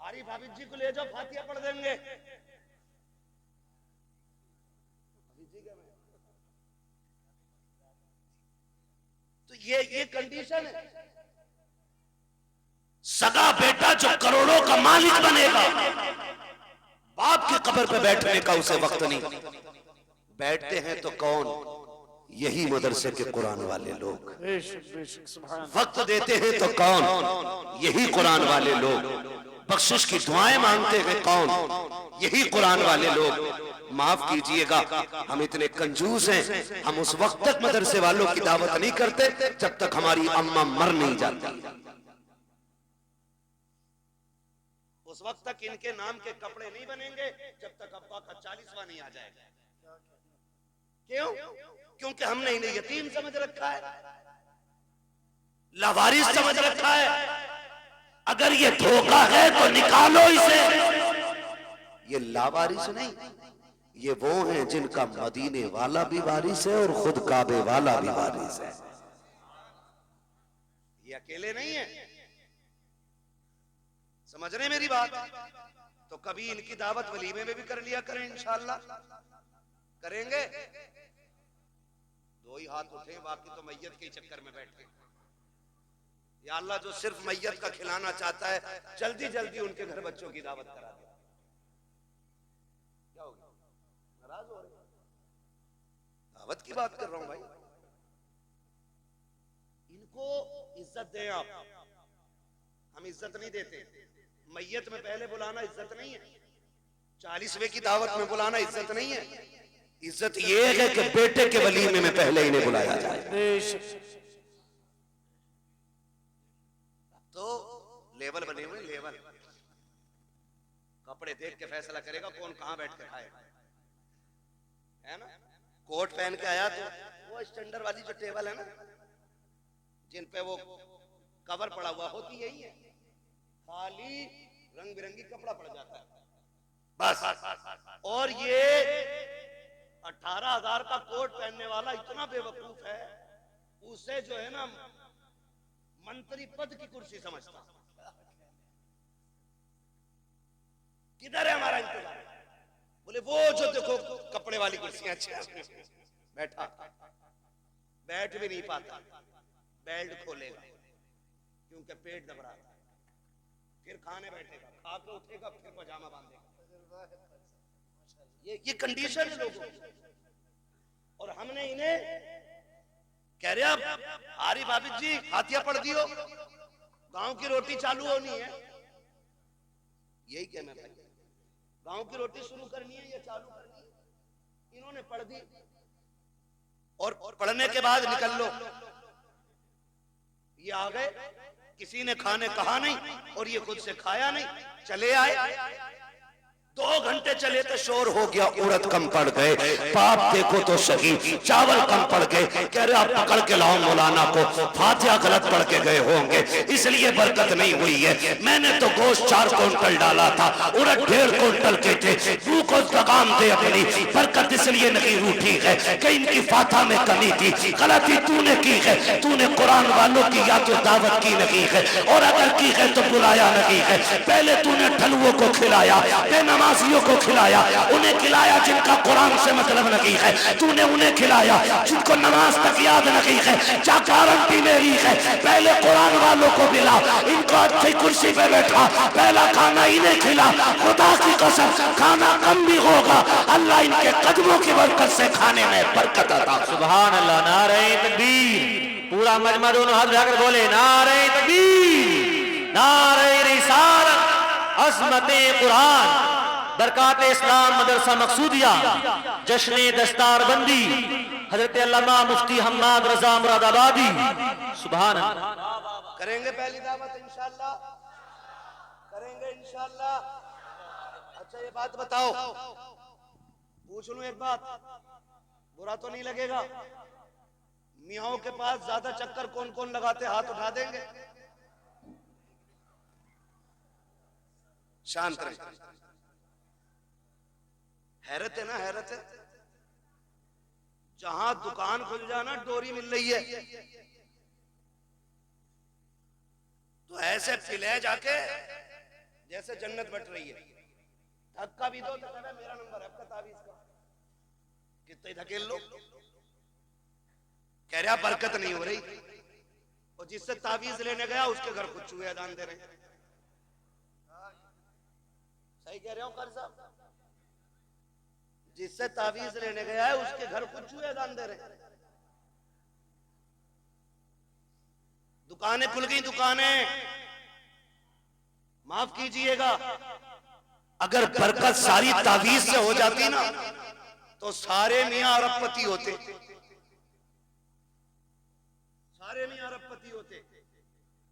आरी भाभी जी को ले जाओ, फातिया पढ़ देंगे। तो ये कंडीशन है। सगा बेटा जो करोड़ों का मालिक बनेगा, बाप की कब्र पे बैठने का उसे वक्त नहीं। बैठते हैं तो कौन? यही मदरसे के कुरान वाले लोग। वक्त देते हैं तो कौन? यही कुरान वाले लोग। बख्शिश की दुआएं मांगते हैं कौन? यही कुरान वाले लोग। माफ कीजिएगा, हम इतने कंजूस हैं, हम उस वक्त तक मदरसे वालों की दावत नहीं करते जब तक हमारी अम्मा मर नहीं जाती। उस वक्त तक इनके नाम के कपड़े नहीं बनेंगे जब तक अब्बा का 40वां नहीं आ जाएगा। क्यों? क्योंकि हमने इन्हें यतीम समझ रखा है, लावारिस समझ रखा है। अगर ये धोखा है तो निकालो इसे। ये लावारिस नहीं, ये वो हैं जिनका मदीने वाला भी वारिस है और खुद काबे वाला भी वारिस है। ये अकेले नहीं है, समझ रहे मेरी बात? तो कभी इनकी दावत वलीमे में भी कर लिया करें, इंशाअल्लाह करेंगे। दो ही हाथ उठे, बाकी तो मैयत के चक्कर में बैठे। या अल्लाह, जो सिर्फ मैयत का खिलाना चाहता है, जल्दी जल्दी उनके घर बच्चों की दावत करा दे। क्या हो गया, नाराज हो रहे? दावत की बात कर रहा हूं भाई। इनको इज्जत दें आप। हम इज्जत नहीं देते। मैयत में पहले बुलाना इज्जत नहीं है। 40वें की दावत में बुलाना इज्जत नहीं है। इज्जत ये है कि बेटे के वलीमे में पहले इन्हें बुलाया जाए। तो लेवल बने हुए, लेवल। कपड़े देख के फैसला करेगा कौन कहां बैठ के खाएगा, है ना। कोट पहन के आया तो वो स्टैंडर्ड वाली जो टेबल है ना, जिन पे वो कवर पड़ा हुआ होती यही है, खाली रंग बिरंगी कपड़ा पड़ जाता है बस। और ये 18,000 का कोट पहनने वाला इतना बेवकूफ है, उसे जो है ना मंत्री पद की कुर्सी समझता। किधर है हमारा इंतजार? बोले वो जो देखो कपड़े वाली कुर्सियां अच्छी, बैठा बैठ भी नहीं पाता, बेल्ट खोलेगा क्योंकि पेट दब रहा है, फिर खाने बैठेगा, खा के उठेगा, फिर पजामा बांधेगा। ये कंडीशन है लोगों की। और हमने इन्हें कह रहे अब आरिफ हाफिज जी हाथिया पढ़ दियो, गांव की रोटी चालू होनी है। यही कहना भाई, गांव की रोटी शुरू करनी है या चालू करनी है। इन्होंने पढ़ दी और पढ़ने के बाद निकल लो। ये आ गए, किसी ने खाने कहा नहीं और ये खुद से खाया नहीं, चले आए। 2 घंटे चले तो शोर हो गया, उड़द कम पड़ गए, बाप देखो तो सही, चावल कम पड़ गए। कह रहे आप पकड़ के लाओ मौलाना को, फातिहा गलत पढ़ के गए होंगे इसलिए बरकत नहीं हुई है। मैंने तो गोश्त 4 क्विंटल डाला था, उड़द 1.5 क्विंटल के थे। तू को लगाम दे अपनी, बरकत इसलिए नहीं रूठी है कि इनकी फातिहा में कमी थी। गलती तूने की है, तूने कुरान वालों की या तो दावत की नहीं है, और अगर की है तो बुलाया नहीं है। पहले तूने ढलुओं को खिलाया, नमाजियों को खिलाया, उन्हें खिलाया जिनका कुरान से मतलब नहीं है, तूने उन्हें खिलाया जिनको नमाज तक याद नहीं है। क्या गारंटी मेरी है? पहले कुरान वालों को मिला, इनको अच्छी कुर्सी पे बैठा, पहला खाना इन्हें खिला। खुदा की कसम खाना कम भी होगा, अल्लाह इनके कदमों की बरकत से खाने में बरकत अता। सुभान अल्लाह। नारे तकबीर। पूरा मजमा दोनों हाथ उठाकर बोले नारे तकबीर, नारे रिसालत, अज़मते कुरान, बरकात इस्लाम मदरसा मकसूदिया, जश्न दस्तारबंदी, हजरत अल्लामा मुफ्ती हम्माद रजा मुरादाबादी। सुभान अल्लाह। करेंगे पहली दावत इंशाअल्लाह, करेंगे इंशाअल्लाह। अच्छा ये बात बताओ, पूछ लूं एक बात, बुरा तो नहीं लगेगा? मियाओं के पास ज्यादा चक्कर कौन कौन लगाते, हाथ उठा देंगे। शांत रहे। हैरत है ना, हैरत है। जहां दुकान खुल जाना डोरी मिल रही है, तो ऐसे फिले जाके जैसे जन्नत बट रही है। धक्का भी दो तो कहना मेरा नंबर है, आपका तावीज का कितने धकेल लो। कह रहा बरकत नहीं हो रही, और जिससे तावीज लेने गया उसके घर कुछ चूहे अजान दे रहे। सही कह रहे हो कारी साहब? जिससे तावीज लेने गया है उसके घर कुछ चूहे अजान दे रहे। दुकानें खुल गई, दुकानें। माफ कीजिएगा, अगर बरकत सारी तावीज से हो जाती ना तो सारे मियां अरबपति होते, सारे मियां अरबपति होते।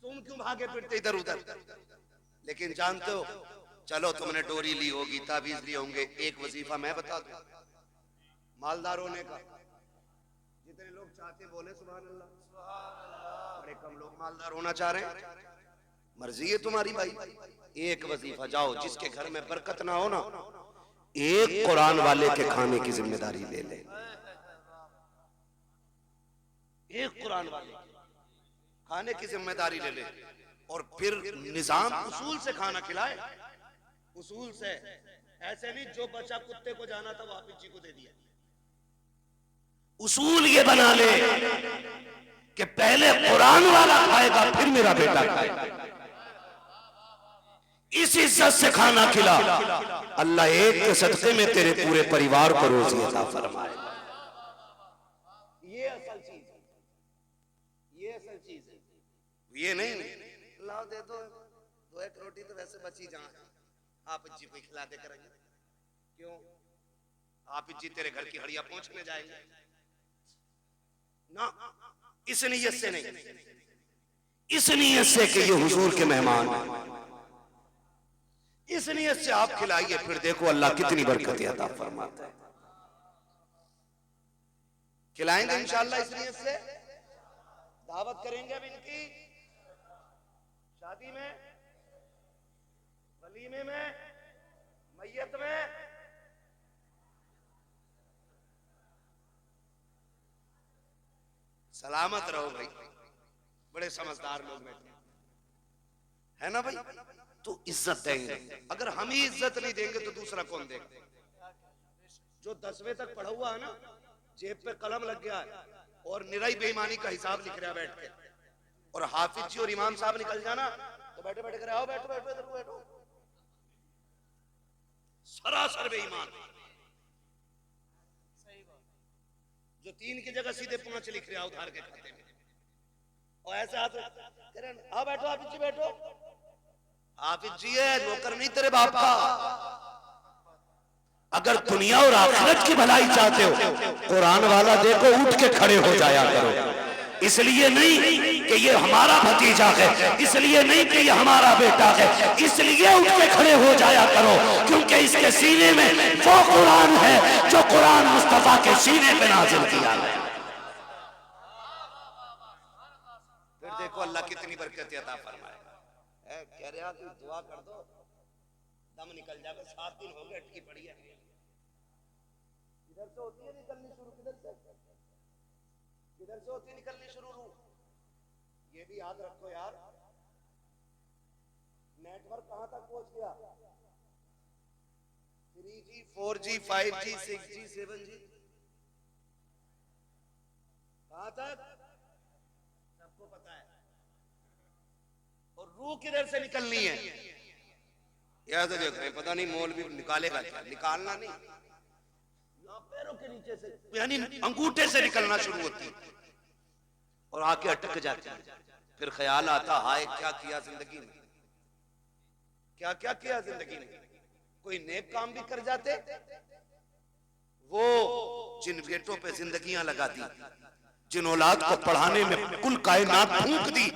तुम क्यों भागे फिरते इधर उधर? लेकिन जानते हो, चलो तुमने डोरी ली होगी, ताबीज लिए होंगे, एक वजीफा मैं बता दूं मालदार होने का। जितने लोग चाहते बोले सुभान अल्लाह, बड़े कम लोग मालदार होना चाह रहे हैं। मर्जी है तुम्हारी भाई। एक वजीफा जाओ, जिसके घर में बरकत ना हो ना, एक कुरान वाले के खाने की जिम्मेदारी ले ले। एक कुरान वाले खाने की जिम्मेदारी ले ले, और फिर निजाम उसूल से खाना खिलाए। उसूल से, ऐसे नहीं जो बच्चा कुत्ते को जाना था वो हाफिज जी को दे दिया। उसूल ये बना ले कि पहले कुरान वाला खाएगा फिर मेरा बेटा खाएगा। इस इज्जत से खाना खिला, अल्लाह एक के सदके में तेरे पूरे परिवार को रोजी अता फरमाएगा। ये असल चीज है, ये असल चीज है। ये नहीं लाओ दे दो एक रोटी तो वैसे बची जहां आप जी को खिला दे करेंगे, क्यों आप जी तेरे घर की हड़िया पहुंचने जाएंगे ना, इस नीयत से नहीं, इस नीयत से कि ये हुजूर के मेहमान हैं, इस नीयत से आप खिलाइए, फिर देखो अल्लाह कितनी बरकत अता फरमाता है। खिलाएंगे इंशाअल्लाह इस नीयत से, दावत करेंगे अब इनकी शादी में, वलीमे में, मैयत में। सलामत रहो भाई, बड़े समझदार लोग बैठे है ना भाई। तो इज्जत देंगे, अगर हम ही इज्जत नहीं देंगे तो दूसरा कौन देगा। जो 10वीं तक पढ़ा हुआ है ना, जेब पे कलम लग गया है और निराई बेईमानी का हिसाब लिख रहा है बैठ के, और हाफिज जी और इमाम साहब निकल जाना तो बैठे बैठे करे आओ बैठो बैठो इधर बैठो, सरासर बेईमान। जो 3 की जगह सीधे 5 लिख रहा है उधार के खाते में, और ऐसे हाथ कह रहे आओ बैठो हाफिज जी बैठो। हाफिज जी है, नौकर नहीं तेरे बाप का। अगर दुनिया और आखिरत की भलाई चाहते हो, कुरान वाला देखो उठ के खड़े हो जाया करो। इसलिए नहीं कि ये हमारा भतीजा है, इसलिए नहीं कि ये हमारा बेटा है, इसलिए उठ के खड़े हो जाया करो क्योंकि इसके सीने में वो कुरान है जो कुरान मुस्तफा के सीने पे नाजिल किया गया। फिर देखो अल्लाह कितनी बरकत अता फरमाएगा। कह रहे कि दुआ कर दो दम निकल जाएगा, 7 दिन हो गए अटकी पड़ी है। इधर से होती है निकलनी शुरू, किधर से होती है निकलनी शुरू। ये भी याद रखो यार, नेटवर्क कहां तक पहुंच गया, 3G 4G 5G 6G 7G कहां तक सबको पता है। और रूह किधर से निकलनी है याद रखें, पता नहीं मौलवी निकालेगा क्या, निकालना नहीं, पैरों के नीचे से यानी अंगूठे से निकलना शुरू होती है और आके अटक जाती है। फिर ख्याल आता हाय क्या किया जिंदगी में, क्या क्या किया जिंदगी में। कोई नेक काम भी कर जाते, वो जिन बेटों पे जिंदगियां लगा दी, जिन औलाद को पढ़ाने में कुल कायनात फूंक दी,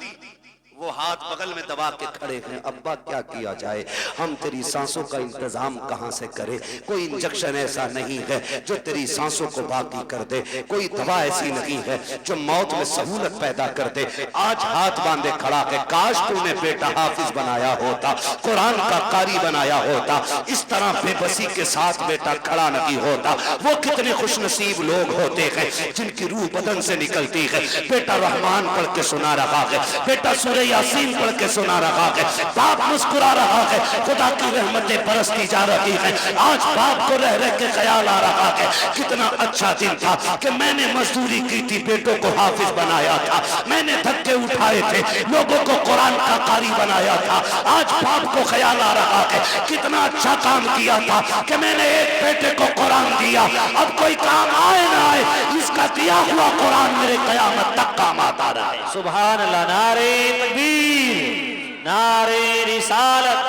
वो हाथ बगल में दबा के खड़े हैं, अब्बा क्या किया जाए, हम तेरी सांसों का इंतजाम कहां से करें। कोई इंजेक्शन ऐसा नहीं है जो तेरी सांसों को बाकी कर दे, कोई दवा ऐसी नहीं है जो मौत में सहूलत पैदा कर दे। आज हाथ बांधे खड़ा है, काश तूने बेटा हाफिज बनाया होता, कुरान का कारी बनाया होता, इस तरह बेबसी के साथ बेटा खड़ा नहीं होता। वो कितने खुशनसीब लोग होते हैं जिनकी रूह बदन से निकलती है। बेटा रहमान पढ़ के सुना रहा है, बेटा सूरह यासीन पढ़ के सुना रहा है, बाप मुस्कुरा रहा है, खुदा की रहमतें बरसती जा रही है। आज बाप को रह रह के ख्याल आ रहा है कितना अच्छा दिन था कि मैंने मजदूरी की थी, बेटों को हाफिज बनाया था, मैंने धक्के उठाए थे, लोगों को कुरान का कारी बनाया था। आज बाप को ख्याल आ रहा है कितना अच्छा काम किया था कि मैंने एक बेटे को कुरान दिया। अब कोई काम आए ना आए, इसका दिया हुआ कुरान मेरे कयामत तक काम आता रहे। सुभान अल्लाह, नारे तकबीर, नारे रिसालत,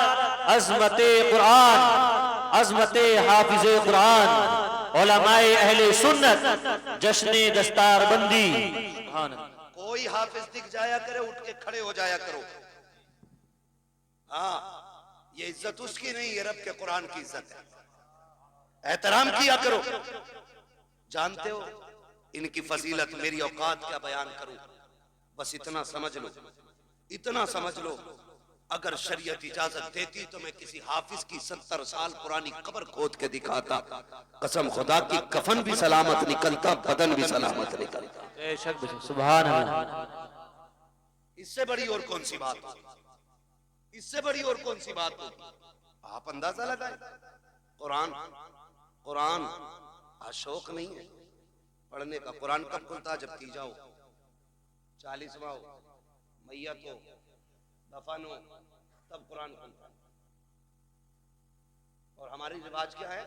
अज़मते कुरान, अज़मते हाफिज़े कुरान, उलमाए अहले सुन्नत, जश्ने दस्तारबंदी। कोई हाफिज दिख जाया करे उठ के खड़े हो जाया करो। हाँ, ये इज्जत उसकी नहीं, ये रब के कुरान की इज्जत है, एहतराम किया करो। जानते हो इनकी फजीलत, मेरी औकात क्या बयान करूं, बस इतना समझ लो, इतना समझ लो, अगर शरीयत इजाजत देती तो मैं किसी हाफिज की 70 साल पुरानी कब्र खोद के दिखाता। कसम खुदा की, कफन भी सलामत निकलता, बदन भी सलामत निकलता। सुभान अल्लाह। इससे बड़ी और कौन सी बात हो, इससे बड़ी और कौन सी बात हो। आप अंदाजा लगाए, कुरान कुरान अशोक नहीं है, पढ़ने का। कुरान कब खुलता? जब तीजा हो, 40वां हो, मैयत हो, दफन हो, तब कुरान खुलता है। और हमारी रिवाज क्या है?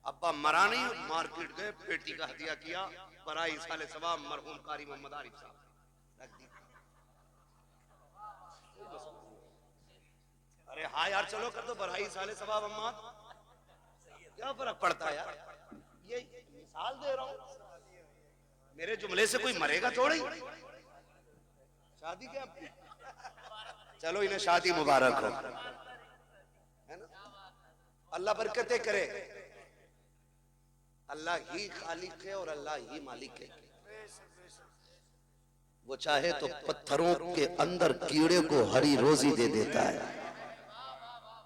अब्बा मरा नहीं, मार्केट गए, पेटी का हदिया किया, बराई साले सवाब मरहूम कारी मोहम्मद आरिफ साहब रख दी। अरे हाँ यार, चलो कर दो बराई साले सवाब अम्मा, क्या फर्क पड़ता है यार। ये मिसाल दे रहा हूं, मेरे जुमले से कोई मरेगा थोड़ा ही। शादी क्या, चलो इन्हें शादी मुबारक हो, है ना। अल्लाह बरकतें करे। अल्लाह ही खालिक है और अल्लाह ही मालिक है। वो चाहे तो पत्थरों के अंदर कीड़े को हरी रोजी दे देता है,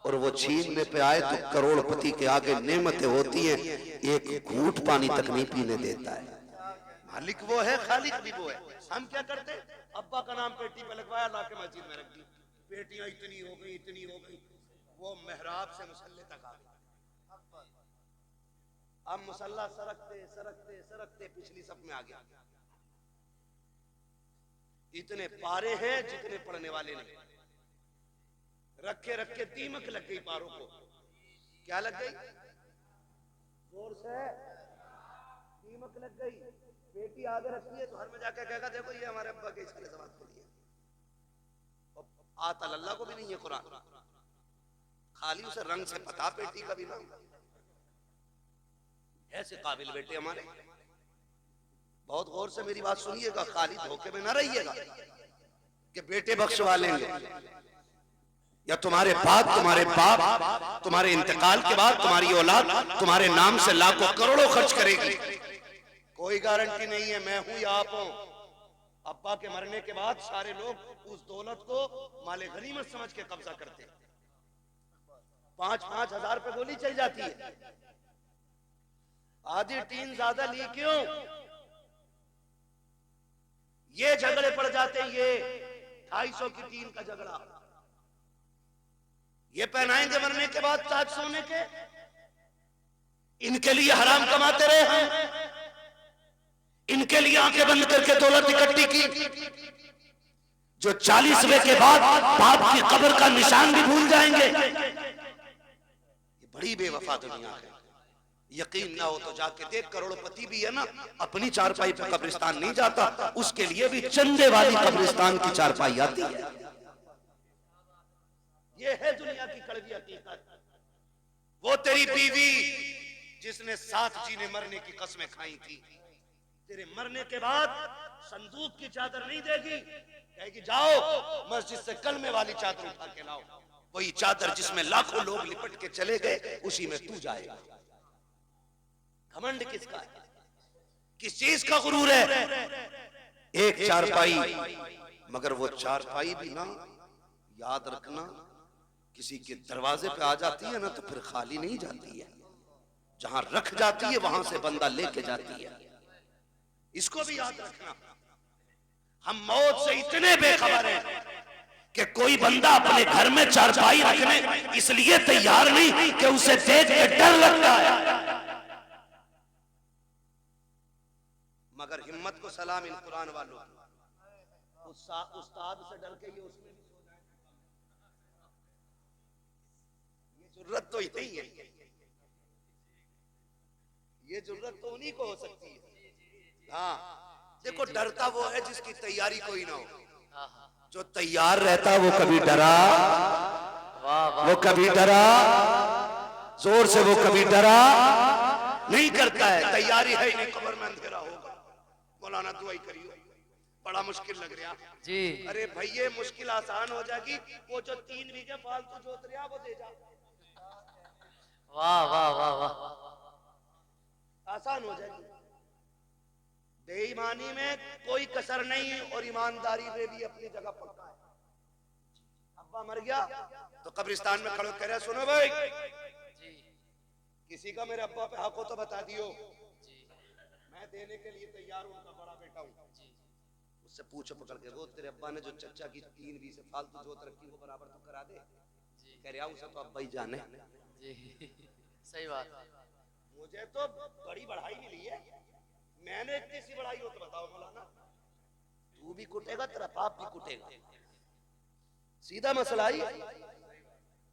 और वो छीनने पे आए तो करोड़पति के आगे नेमतें होती हैं, एक घूंट पानी तक नहीं पीने देता है। मालिक वो है, खालिक भी वो है। हम क्या करते? अब्बा का नाम पेटी पे लगवाया, ला के मस्जिद में रख दी। पेटियां इतनी हो गई, इतनी हो गई, वो मेहराब से मुसल्ले तक आ गई। अब मुसल्ला सरकते सरकते सरकते पिछली सफ में आ गया। इतने पारे हैं जितने पढ़ने वाले नहीं। रखे रखे दीमक लग गई पारों को। क्या लग गई? जोर से दीमक लग गई। बेटी आगे रखती है तो हर में जाकर कहेगा देखो ये हमारे अब्बा के इसके सवाल के लिए। आता अल्लाह को भी नहीं है कुरान, खाली उसे रंग से पता बेटी का भी नाम। ऐसे काबिल बेटे हमारे। बहुत गौर से मेरी बात सुनिएगा, खाली धोखे में ना रहिएगा कि बेटे बख्शवा लेंगे, या तुम्हारे बाद तुम्हारे बाप तुम्हारे इंतकाल के बाद तुम्हारी औलाद तुम्हारे नाम से लाखों करोड़ों खर्च करेगी। कोई गारंटी नहीं है मैं हूं या आप हो। अब्बा के मरने के बाद सारे लोग उस दौलत को माले गनीमत समझ के कब्जा करते। 5-5 हजार पे गोली चल जाती है। आधी टीन ज्यादा ली क्यों? ये झगड़े पड़ जाते हैं। ये 250 की टीन का झगड़ा, ये पहनाएंगे मरने के बाद ताज सोने के। इनके लिए हराम कमाते रहे हम, इनके लिए आंखें बंद करके दौलत इकट्ठी की, जो 40वें के बाद बाप की कब्र का निशान भी भूल जाएंगे। ये बड़ी बेवफा दुनिया है। यकीन ना हो तो जाके देख, करोड़पति भी है ना, अपनी चारपाई पर कब्रिस्तान नहीं जाता, उसके लिए भी चंदे वाली कब्रिस्तान की चारपाई आती है। ये है दुनिया की कड़वी हकीकत। वो तेरी बीवी जिसने साथ जीने मरने की कस्में खाई थी, तेरे मरने के बाद संदूक की चादर नहीं देगी, कहेगी जाओ मस्जिद से कलमे वाली चादर उठा के लाओ। वही चादर जिसमें लाखों लोग लिपट के चले गए, उसी में तू जाएगा। घमंड किसका है? किस चीज का गुरूर है? एक चारपाई, मगर वो चारपाई भी ना, याद रखना, किसी के दरवाजे पे आ जाती है ना तो फिर खाली नहीं जाती है। जहां रख जाती है वहां से बंदा लेके जाती है। इसको भी याद रखना। हम मौत से इतने बेखबर हैं कि कोई बंदा अपने घर में चारपाई रखने इसलिए तैयार नहीं कि उसे देख के डर लगता है। मगर हिम्मत को सलाम इन कुरान वालों, उस्ताद से डर के ये उसमें भी सो जाए। ये जरूरत तो यही है, ये जरूरत तो उन्हीं को हो सकती है। हाँ देखो, डरता वो है जिसकी तैयारी कोई ना हो। जो तैयार रहता वो कभी डरा, वो कभी डरा, जोर से वो कभी डरा नहीं करता है। तैयारी है ही नहीं, कब्र में अंधेरा होगा। मौलाना दुआई करियो, बड़ा मुश्किल लग रहा जी। अरे भैया मुश्किल आसान हो जाएगी, वो जो 3 बीघे फालतू जोत रहा वो दे जा। वाह वाह वाह वाह, आसान हो जाएगी। बेईमानी में कोई कसर नहीं और ईमानदारी में भी अपनी जगह पक्का है। अब्बा मर गया तो कब्रिस्तान में खड़े कह रहे सुनो भाई, किसी का मेरे अब्बा पे हक हो तो बता दियो, मैं देने के लिए तैयार हूं, उनका बड़ा बेटा हूं। उससे पूछो पकड़ के, वो तेरे अब्बा ने जो चचा की 3 बीघे फालतू जोत रखी वो बराबर तो करा दे। कह रहा उसे तो अब्बा ही जाने। सही बात। मुझे तो बड़ी बढ़ाई मिली है, मैंने इतनी सी बढ़ाई हो तो बताओ मौलाना, तू भी कुटेगा तेरा बाप भी कुटेगा, सीधा मसला ही।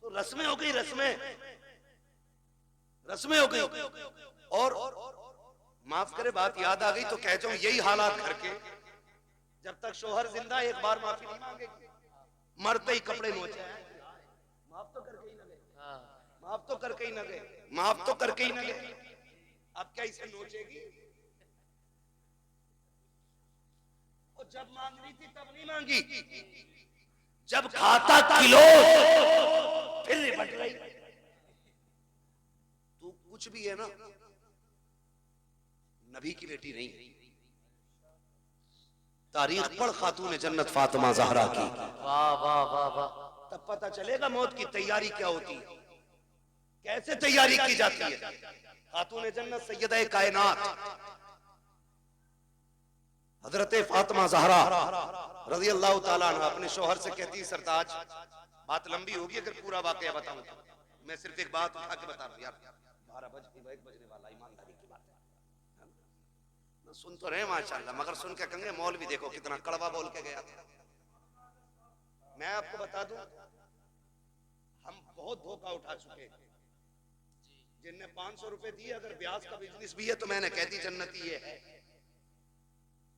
तो रस्में हो गई, रस्में हो गई। और माफ करे बात याद आ गई तो कह जाऊं, यही हालात करके जब तक शोहर जिंदा एक बार माफी नहीं मांगेगी, मरते ही कपड़े नोचे, माफ तो करके ही न गए, माफ तो करके ही न गए, माफ तो करके ही न गए, अब क्या इसे नोचेगी? और जब मांगनी थी तब नहीं मांगी, जब खाता किलो फिर निपट रही। तू कुछ भी है ना, नबी की बेटी नहीं। तारीख पढ़ खातून जन्नत फातिमा ज़हरा की, वाह वाह वाह वाह, तब पता चलेगा मौत की तैयारी क्या होती है, कैसे तैयारी की जाती है। खातून जन्नत सैयदा कायनात हजरत फातिमा ज़हरा रज़ी अल्लाह ताला अन्हा अपने शौहर से कहती है, सरताज बात लंबी होगी अगर पूरा वाकया बताऊं तो, मैं सिर्फ एक बात उठा के बता रहा हूं यार, 12 बजने वाला, ईमानदारी की बात है। सुन तो रहे माशाल्लाह, मगर सुन के कहेंगे मौलवी देखो कितना कड़वा बोल के गया था। मैं आपको बता दूं, हम बहुत धोखा उठा चुके हैं। जिनने 500 रुपए दिए, अगर ब्याज का बिजनेस भी है तो मैंने कहती जन्नती ये है।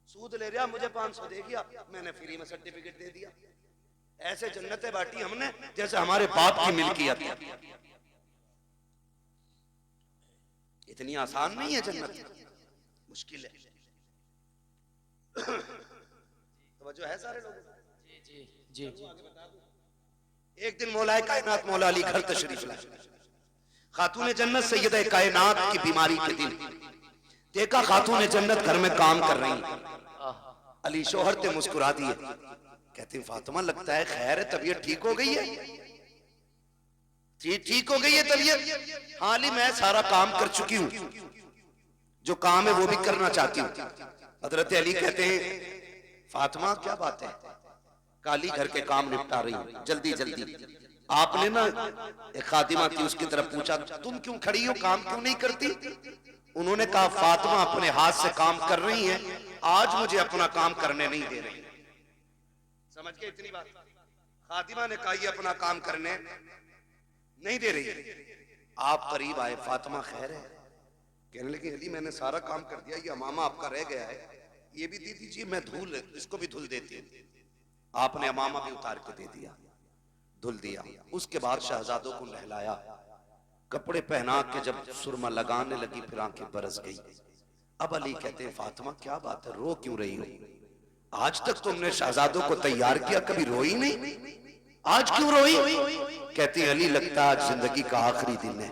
सूद ले रहा, मुझे 500 दे दिया, मैंने फ्री में सर्टिफिकेट दे दिया। ऐसे जन्नतें बांटी हमने जैसे हमारे बाप की मिल्कियत है। इतनी आसान नहीं है जन्नत, मुश्किल है। तो जो है सारे लोग जी। एक दिन मौलाए कायनात मौला अली घर तशरीफ लाए। खातून जन्नत सैयदा कायनात की बीमारी के दिन देखा खातून जन्नत घर में काम कर रही है। अली शोहर ते मुस्कुरा दिए, कहते फातिमा लगता है खैर है, तबीयत ठीक हो गई है? ठीक हो गई है तबीयत? हाँ अली मैं सारा काम कर चुकी हूँ, जो काम है वो भी करना चाहती हूँ। हजरत अली कहते हैं फातिमा क्या बात है, काली घर के काम निपटा रही हूँ जल्दी जल्दी। आपने ना एक खादिमा थी उसकी तरफ पूछा तुम क्यों खड़ी हो, काम क्यों नहीं करती? उन्होंने कहा फातिमा अपने हाथ से काम कर रही है, आज मुझे अपना काम करने नहीं दे रही। समझ के इतनी बात, खातिमा ने कहा ये अपना काम करने नहीं दे रही। आप करीब आए, फातिमा खैर है? कहने लगी अली मैंने सारा काम कर दिया, ये अमामा आपका रह गया है, ये भी दे दीजिए, मैं धुल इसको भी धुल देती हूँ। आपने अमामा भी उतार के दे दिया, धुल दिया। उसके बाद शहजादों को नहलाया, कपड़े पहना के जब सुरमा लगाने लगी फिर आंखें बरस गई। अब अली कहते हैं फातिमा क्या बात है, रो क्यों रही हो? आज तक तुमने शहजादों को तैयार किया, कभी रोई नहीं, आज क्यों रोई? कहती अली लगता आज जिंदगी का आखिरी दिन है,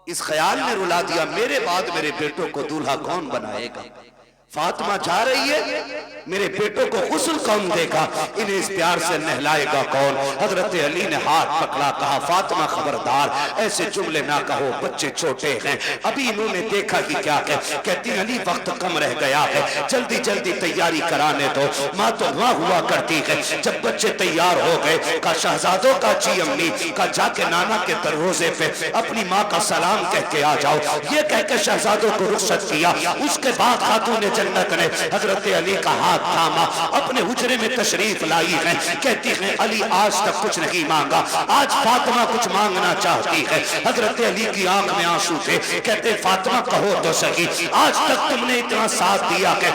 इस ख्याल ने रुला दिया मेरे बाद मेरे बेटों को दूल्हा कौन बनाएगा। फातिमा जा रही है, मेरे बेटों को गुस्ल कौन देगा, इन्हें इस प्यार से नहलाएगा कौन? हजरत अली ने हाथ पकड़ा, कहा फातिमा खबरदार ऐसे जुमले ना कहो, बच्चे छोटे हैं, अभी इन्होंने देखा कि क्या है। कहती अली वक्त कम रह गया है, जल्दी जल्दी तैयारी कराने दो। माँ तो वहां हुआ करती है, जब बच्चे तैयार हो गए का शहजादों का जी अम्मी का जाके नाना के दरवाजे पे अपनी माँ का सलाम कह के आ जाओ, ये कह के शहजादों को रुखसत किया। उसके बाद खातून जन्नत ने हजरत अली का हाथ थामा, अपने हुजरे में तशरीफ लाई है। कहती है अली आज तक कुछ नहीं मांगा, आज फातिमा कुछ मांगना चाहती है। हजरत अली की आंख में आंसू थे, कहते फातिमा कहो तो सही, आज तक तुमने इतना साथ दिया है,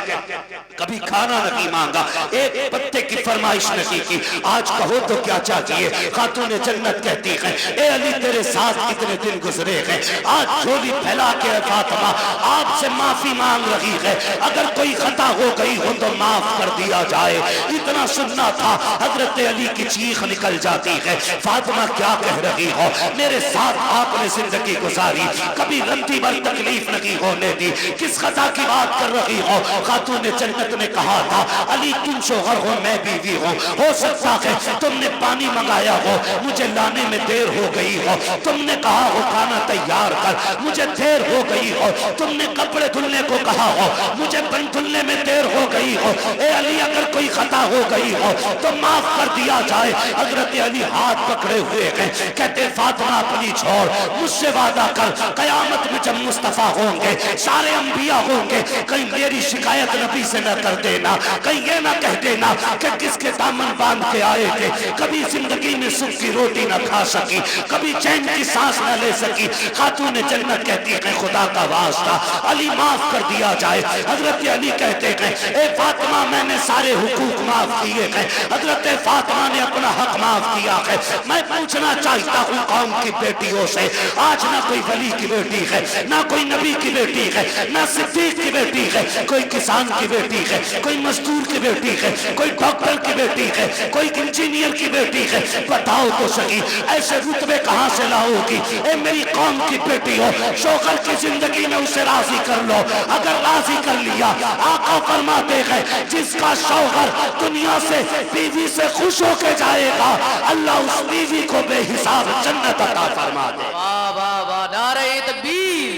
कभी खाना नहीं मांगा, एक पत्ते की फरमाइश नहीं की, आज कहो तो क्या चाहिए? खातून जन्नत कहती है ए अली तेरे साथ कितने दिन गुजरे हैं, आज झोली फैला के फातिमा आपसे माफी मांग रही है, अगर कोई खता हो गई हो तो माफ कर दिया जाए। इतना सुनना था, हजरत अली की चीख निकल जाती है, फातिमा क्या कह रही हो, मेरे साथ आपने जिंदगी गुजारी, कभी रत्ती भर तकलीफ नहीं होने दी, किस खता की बात कर रही हो? खातून जन्नत हजरत ने कहा था अली तुम शोहर हो मैं बीवी हूँ, हो सकता है तुमने पानी मंगाया हो मुझे लाने में देर हो गई हो, तुमने कहा हो खाना तैयार कर मुझे देर हो गई हो, तुमने कपड़े धुलने को कहा हो मुझे बन धुलने में देर हो गई हो, ए अली अगर कोई खता हो गई हो तो माफ कर दिया जाए। हजरत अली हाथ पकड़े हुए हैं, कहते फातिमा अपनी छोड़, मुझसे वादा कर कयामत में जब मुस्तफा होंगे सारे अंबिया होंगे कहीं मेरी शिकायत नबी से न कर देना, कहीं ये ना कह देना कि किसके दामन बांध के आए थे, कभी जिंदगी में सुख की रोटी न खा सकी, कभी चैन की सांस न ले सकी। खातून जन्नत कहती है खुदा का वास्ता अली माफ कर दिया जाए। हजरत अली कहते हैं ए फातिमा मैंने सारे हुकूक माफ किए हैं, हजरत फातिमा ने अपना हक माफ किया है। मैं पूछना चाहता हूँ कौम की बेटियों से, आज ना कोई वली की बेटी है, ना कोई नबी की बेटी है, ना सिद्दीक की बेटी है, कोई किसान की बेटी है, कोई मजदूर की बेटी है, कोई डॉक्टर की बेटी है, कोई इंजीनियर की बेटी है, बताओ तो सही ऐसे रुतबे कहां से लाओगी? ए मेरी कौम की बेटी हो, शोहर की जिंदगी में उसे राजी कर लो, अगर राजी कर लिया आका फरमाते हैं जिसका शौहर दुनिया से बीवी से खुश होके जाएगा अल्लाह उस बीवी को बेहिसाब जन्नत अता फरमा दे। वाह वाह वाह, नारे तकबीर,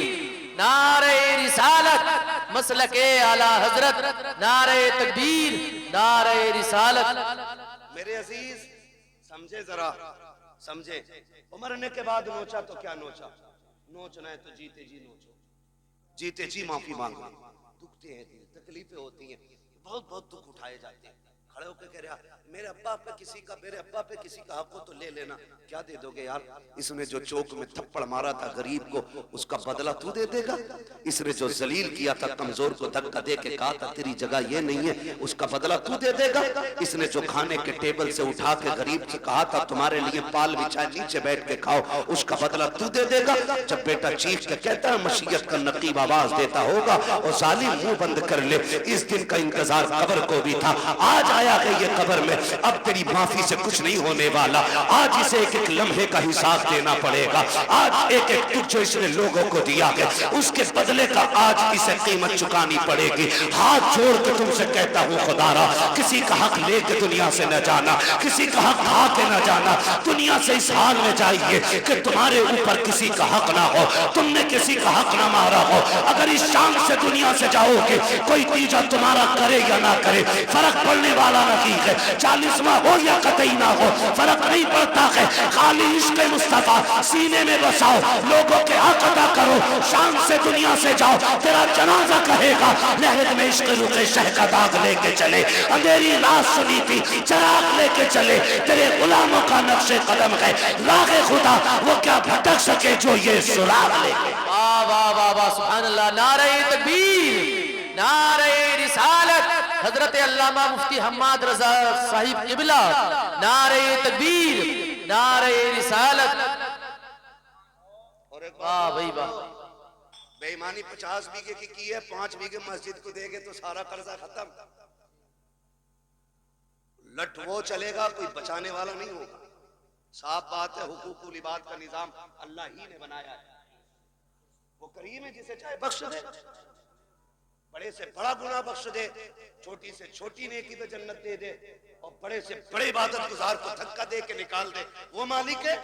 नारे रिसालत, मसलके आला हजरत, नारे तकबीर, नारे रिसालत। मेरे अजीज समझे जरा समझे, मरने के बाद नोचा तो क्या नोचा, नोचना है तो जीते जी नोचो, जीते जी माफी मांगो। दुखते हैं दिल, तकलीफें होती हैं, बहुत बहुत दुख उठाए जाते हैं। खड़े होकर कह रहा मेरे अब्बा पे किसी का, मेरे अब्बा पे किसी का हक हो तो ले लेना, क्या दे दोगे यार? इसने जो चौक में थप्पड़ मारा था गरीब को उसका बदला तू दे देगा? इसने जो जलील किया था कमजोर को धक्का दे के कहा था तेरी जगह ये नहीं है उसका बदला तू दे देगा? इसने जो खाने के टेबल से उठा के गरीब से कहा था तुम्हारे लिए पाल बिछा नीचे बैठ के खाओ उसका बदला तू दे देगा? जब बेटा चीख के कहता है मशीयत का नकीब आवाज देता होगा और जालिम मुंह बंद कर ले। इस दिन का इंतजार कब्र को भी था, आज आया है ये कब्र में, अब तेरी माफी से कुछ नहीं होने वाला। आज इसे एक एक लम्हे का हिसाब देना पड़ेगा। आज एक एक दुख जो इसने लोगों को दिया है उसके बदले का आज इसे कीमत चुकानी पड़ेगी। हाथ जोड़ के तुमसे कहता हूँ खुदारा किसी का हक लेके दुनिया से न जाना, किसी का हक खा के न जाना। दुनिया से इस हाल में जाइए कि तुम्हारे ऊपर किसी का हक ना हो, तुमने किसी का हक ना मारा हो। अगर इस शान से दुनिया से जाओगे कोई तीजा तुम्हारा करे या ना करे फर्क पड़ने वाला नहीं है। 40वां हो या कतई ना हो फर्क नहीं पड़ता है। खाली इश्क़ मुस्तफा सीने में बसाओ, लोगों के हक अदा करो, शान से दुनिया से जाओ। तेरा जनाजा कहेगा लहर में इश्क़ रुके शह का दाग लेके चले, अंधेरी रात सुनी थी चराग लेके चले। तेरे गुलामों का नक्शे कदम है रागे खुदा वो क्या भटक सके जो ये सुराग ले। वाह वाह वाह वाह, सुभान अल्लाह, नारे तकबीर, नारे रिसालत, हजरत अल्लामा मुफ्ती हम्माद रजा साहिब किबला, नारे तकबीर, नारे रिसालत। और एक वाह भाई वाह, बेईमानी 50 बीघे की है, 5 बीघे मस्जिद को देंगे तो सारा कर्जा खत्म। लट वो चलेगा, कोई बचाने वाला नहीं होगा। साफ बात है, हुकूकुल इबाद का निजाम अल्लाह ही ने बनाया है। वो करीम है जिसे चाहे बख्श दे, बड़े से बड़ा गुनाह बख्श दे, छोटी से छोटी नेकी पे जन्नत दे दे, और बड़े से बड़े इबादत गुजार को धक्का दे के निकाल दे। वो मालिक है,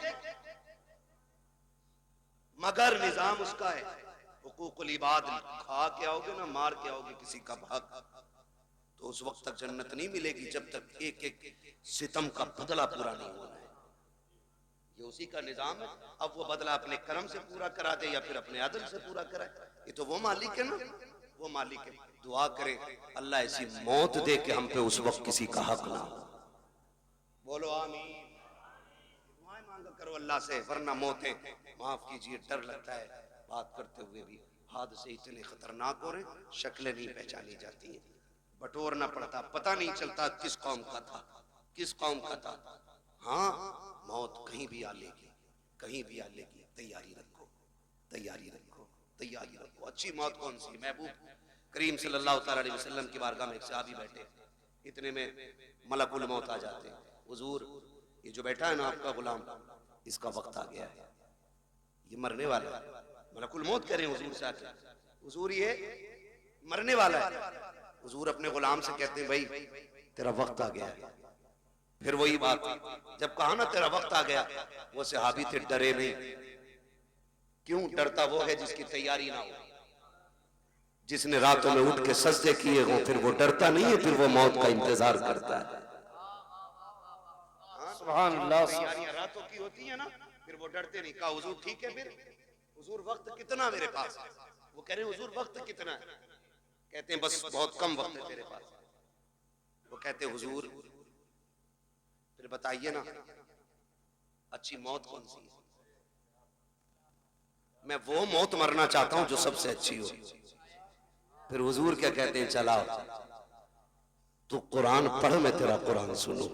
मगर निजाम उसका है। हुकूकुल इबाद खा के आओगे ना मार के आओगे किसी का हक, तो उस वक्त तक जन्नत नहीं मिलेगी जब तक एक एक सितम का बदला पूरा नहीं होना है। ये उसी का निजाम है। अब वो बदला अपने कर्म से पूरा करा दे या फिर अपने अदल से पूरा कराए, ये तो वो मालिक है ना, वो मालिक है। दुआ करें अल्लाह ऐसी मौत दे के हम पे उस वक्त किसी का हक ना हो। बोलो आमीन। दुआएं मांगा करो अल्लाह से, वरना मौतें माफ कीजिए डर लगता है बात करते हुए भी। हादसे इतने खतरनाक हो रहे, शक्लें नहीं पहचानी जाती हैं, बटोरना पड़ता, पता नहीं चलता किस कौम का था किस कौम का था। हाँ, मौत कहीं भी आ लेगी, कहीं भी आ लेगी। तैयारी रखो, तैयारी रखो, तैयारी रखो। अच्छी मौत कौन सी? महबूब करीम सल्लल्लाहु अलैहि वसल्लम की बारगाह में एक सहाबी बैठे, इतने में मलकुल मौत आ जाते हैं। हुजूर, ये जो बैठा है ना आपका गुलाम, इसका वक्त आ गया है, ये मरने वाला है। मलकुल मौत कह रहे हैं हुजूर से आके, हुजूर ये मरने वाला है। हुजूर अपने गुलाम से कहते हैं, भाई तेरा वक्त आ गया है। फिर वही बात, जब कहा ना तेरा वक्त आ गया, वो सहाबी थे डरे नहीं। क्यों? डरता वो है जिसकी तैयारी ना हो, जिसने रातों में उठ के सजदे किए हों, फिर वो डरता नहीं है, फिर वो मौत का इंतजार करता है। सुभान अल्लाह। तैयारियां रातों की होती है ना, फिर वो डरते नहीं। कहा हुजूर ठीक है, फिर हुजूर वक्त कितना मेरे पास? वो कह रहे हैं हुजूर वक्त कितना है? कहते हैं बस बहुत कम वक्त है तेरे पास। वो कहते हैं हुजूर फिर बताइए ना अच्छी मौत कौन सी है? मैं वो मौत मरना चाहता हूं जो सबसे अच्छी हो। फिर हुजूर क्या कहते हैं, चलाओ तू कुरान पढ़, मैं तेरा कुरान सुनूं।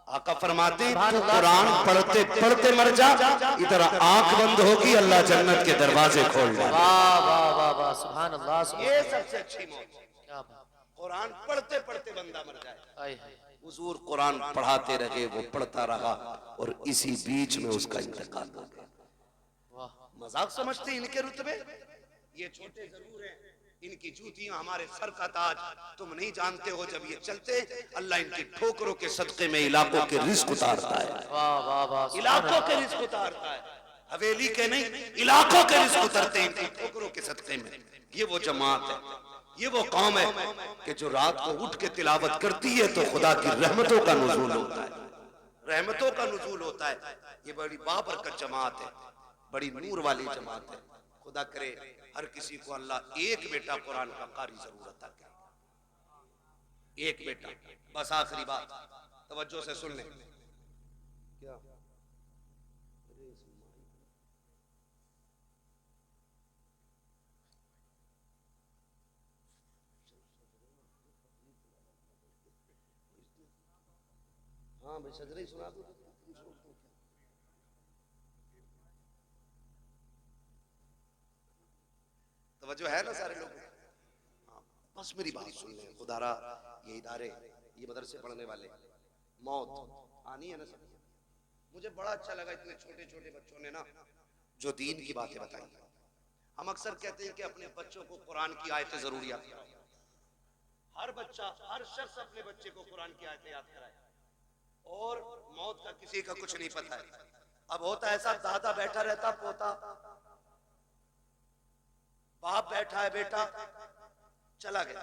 आका फरमाते हैं तू कुरान पढ़ते पढ़ते मर जा, इधर आंख बंद होगी अल्लाह जन्नत के दरवाजे खोल दे। वाह वाह वाह वाह, सुभान अल्लाह। ये सबसे अच्छी मौत, क्या बात, कुरान पढ़ते पढ़ते बंदा मर जाए। हाय हाय। हुजूर कुरान पढ़ाते रहे, वो पढ़ता रहा और इसी बीच में उसका इंतकाल हो गया। वाह, मजाक समझते इनके रुतबे? ये छोटे जरूर हैं, इनकी जूतियां हमारे सर का ताज। तुम नहीं जानते हो, जब ये चलते अल्लाह इनकी ठोकरों के सदके में इलाकों के रिस्क उतारता है। वाह वाह वाह, इलाकों के रिस्क उतारता है, हवेली के नहीं, इलाकों के रिस्क उतरते हैं इनकी ठोकरों के सदके में। ये वो जमात है, ये वो कौम है कि जो रात को उठ के तिलावत करती है तो खुदा की रहमतों का नुज़ूल होता है, रहमतों का नुज़ूल होता है। ये बड़ी बाबरकत जमात है, बड़ी नूर वाली जमात है। खुदा करे हर किसी को अल्लाह एक बेटा कुरान का कारी जरूर अता करे, एक बेटा। बस आखिरी बात तवज्जो से सुन लें। क्या हाँ भाई सजरे ही सुना दो। तवज्जो है ना सारे लोग? हाँ, बस मेरी बात सुन लें। खुदारा ये इदारे, ये मदरसे पढ़ने वाले, मौत आनी है ना सब। मुझे बड़ा अच्छा लगा इतने छोटे छोटे बच्चों ने ना जो दीन की बातें बताई। हम अक्सर कहते हैं कि अपने बच्चों को कुरान की आयतें जरूर याद कराएं। हर बच्चा, हर शख्स अपने बच्चे को कुरान की आयतें याद कराए। और मौत का किसी का कुछ नहीं पता है। अब होता ऐसा, दादा बैठा रहता, पोता, बाप बैठा है, बेटा चला गया,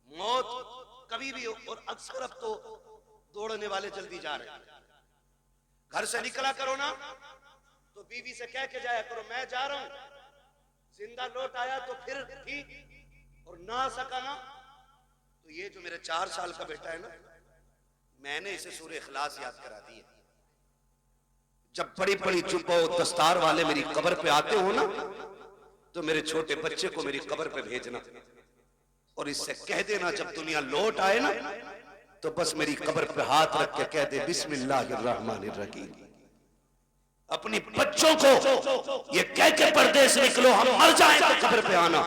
मौत कभी भी हो। और अक्सर अब तो दौड़ने वाले जल्दी जा रहे हैं। घर से निकला करो ना तो बीवी से कह के जाया करो मैं जा रहा हूं, जिंदा लौट आया तो फिर ठीक, और ना सका ना तो ये जो मेरे 4 साल का बेटा है ना, मैंने इसे सूरह इखलास याद करा दी है। जब बड़ी बड़ी जुब्बा और दस्तार वाले मेरी कब्र पे आते हो ना, तो मेरे छोटे बच्चे को मेरी कब्र पे भेजना और इससे कह देना जब दुनिया लौट आए ना तो बस मेरी कब्र पे हाथ रख के कह दे बिस्मिल्लाहिर्रहमानिर्रहीम। अपनी बच्चों को ये कह के परदेश निकलो, हम मर जाएं तो कब्र पे आना।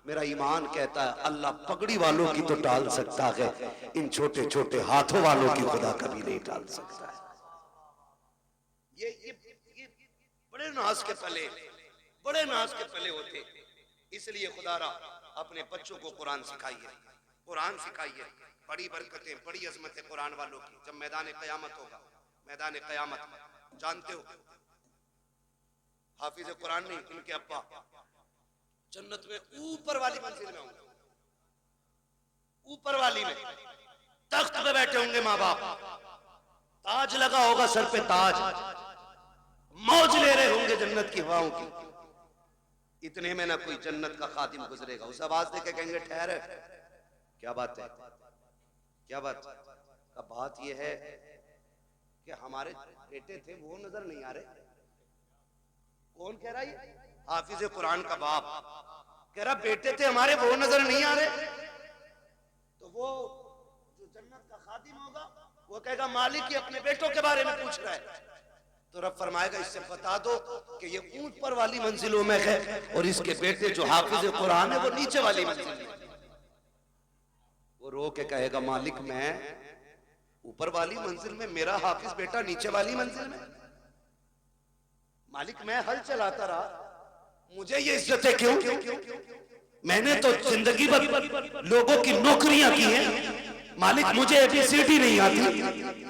मेरा ईमान कहता है अल्लाह पगड़ी वालों की तो टाल सकता है, इन छोटे छोटे हाथों वालों की खुदा कभी नहीं टाल सकता है। ये बड़े नाज के पले, बड़े नाज के पले होते। इसलिए खुदारा अपने बच्चों को कुरान सिखाइए, कुरान सिखाइए। बड़ी बरकतें, बड़ी अजमतें कुरान वालों की। जब मैदान क़यामत होगा, मैदान क़यामत जानते हो हाफिज कुरान नहीं, इनके अब्बा जन्नत में ऊपर वाली मंजिल में होंगे, ऊपर वाली में तख्त पे बैठे होंगे माँ बाप, ताज लगा होगा सर पे, ताज, मौज ले रहे होंगे जन्नत की हवाओं की। इतने में ना कोई जन्नत का खादिम गुजरेगा, उस आवाज देके कहेंगे ठहर, क्या बात है, क्या बात का? बात यह है कि हमारे बेटे थे वो नजर नहीं आ रहे। कौन कह रहा है? हाफिज कुरान का बाप कह रहा बेटे थे हमारे वो नजर नहीं आ रहे। तो वो जो जन्नत का खादिम होगा वो कहेगा मालिक ही अपने बेटों के बारे में पूछ रहा है। तो रब फरमाएगा इससे बता दो कि ये ऊपर वाली मंजिलों में है और इसके बेटे जो हाफिज कुरान है वो नीचे वाली मंजिल में। वो रो के कहेगा मालिक मैं ऊपर वाली मंजिल में, मेरा हाफिज बेटा नीचे वाली मंजिल में। मालिक मैं हल चलाता रहा, मुझे ये इज्जतें क्यों? मैंने तो जिंदगी भर लोगों की नौकरियां की हैं, मालिक मुझे एबीसीडी नहीं आती,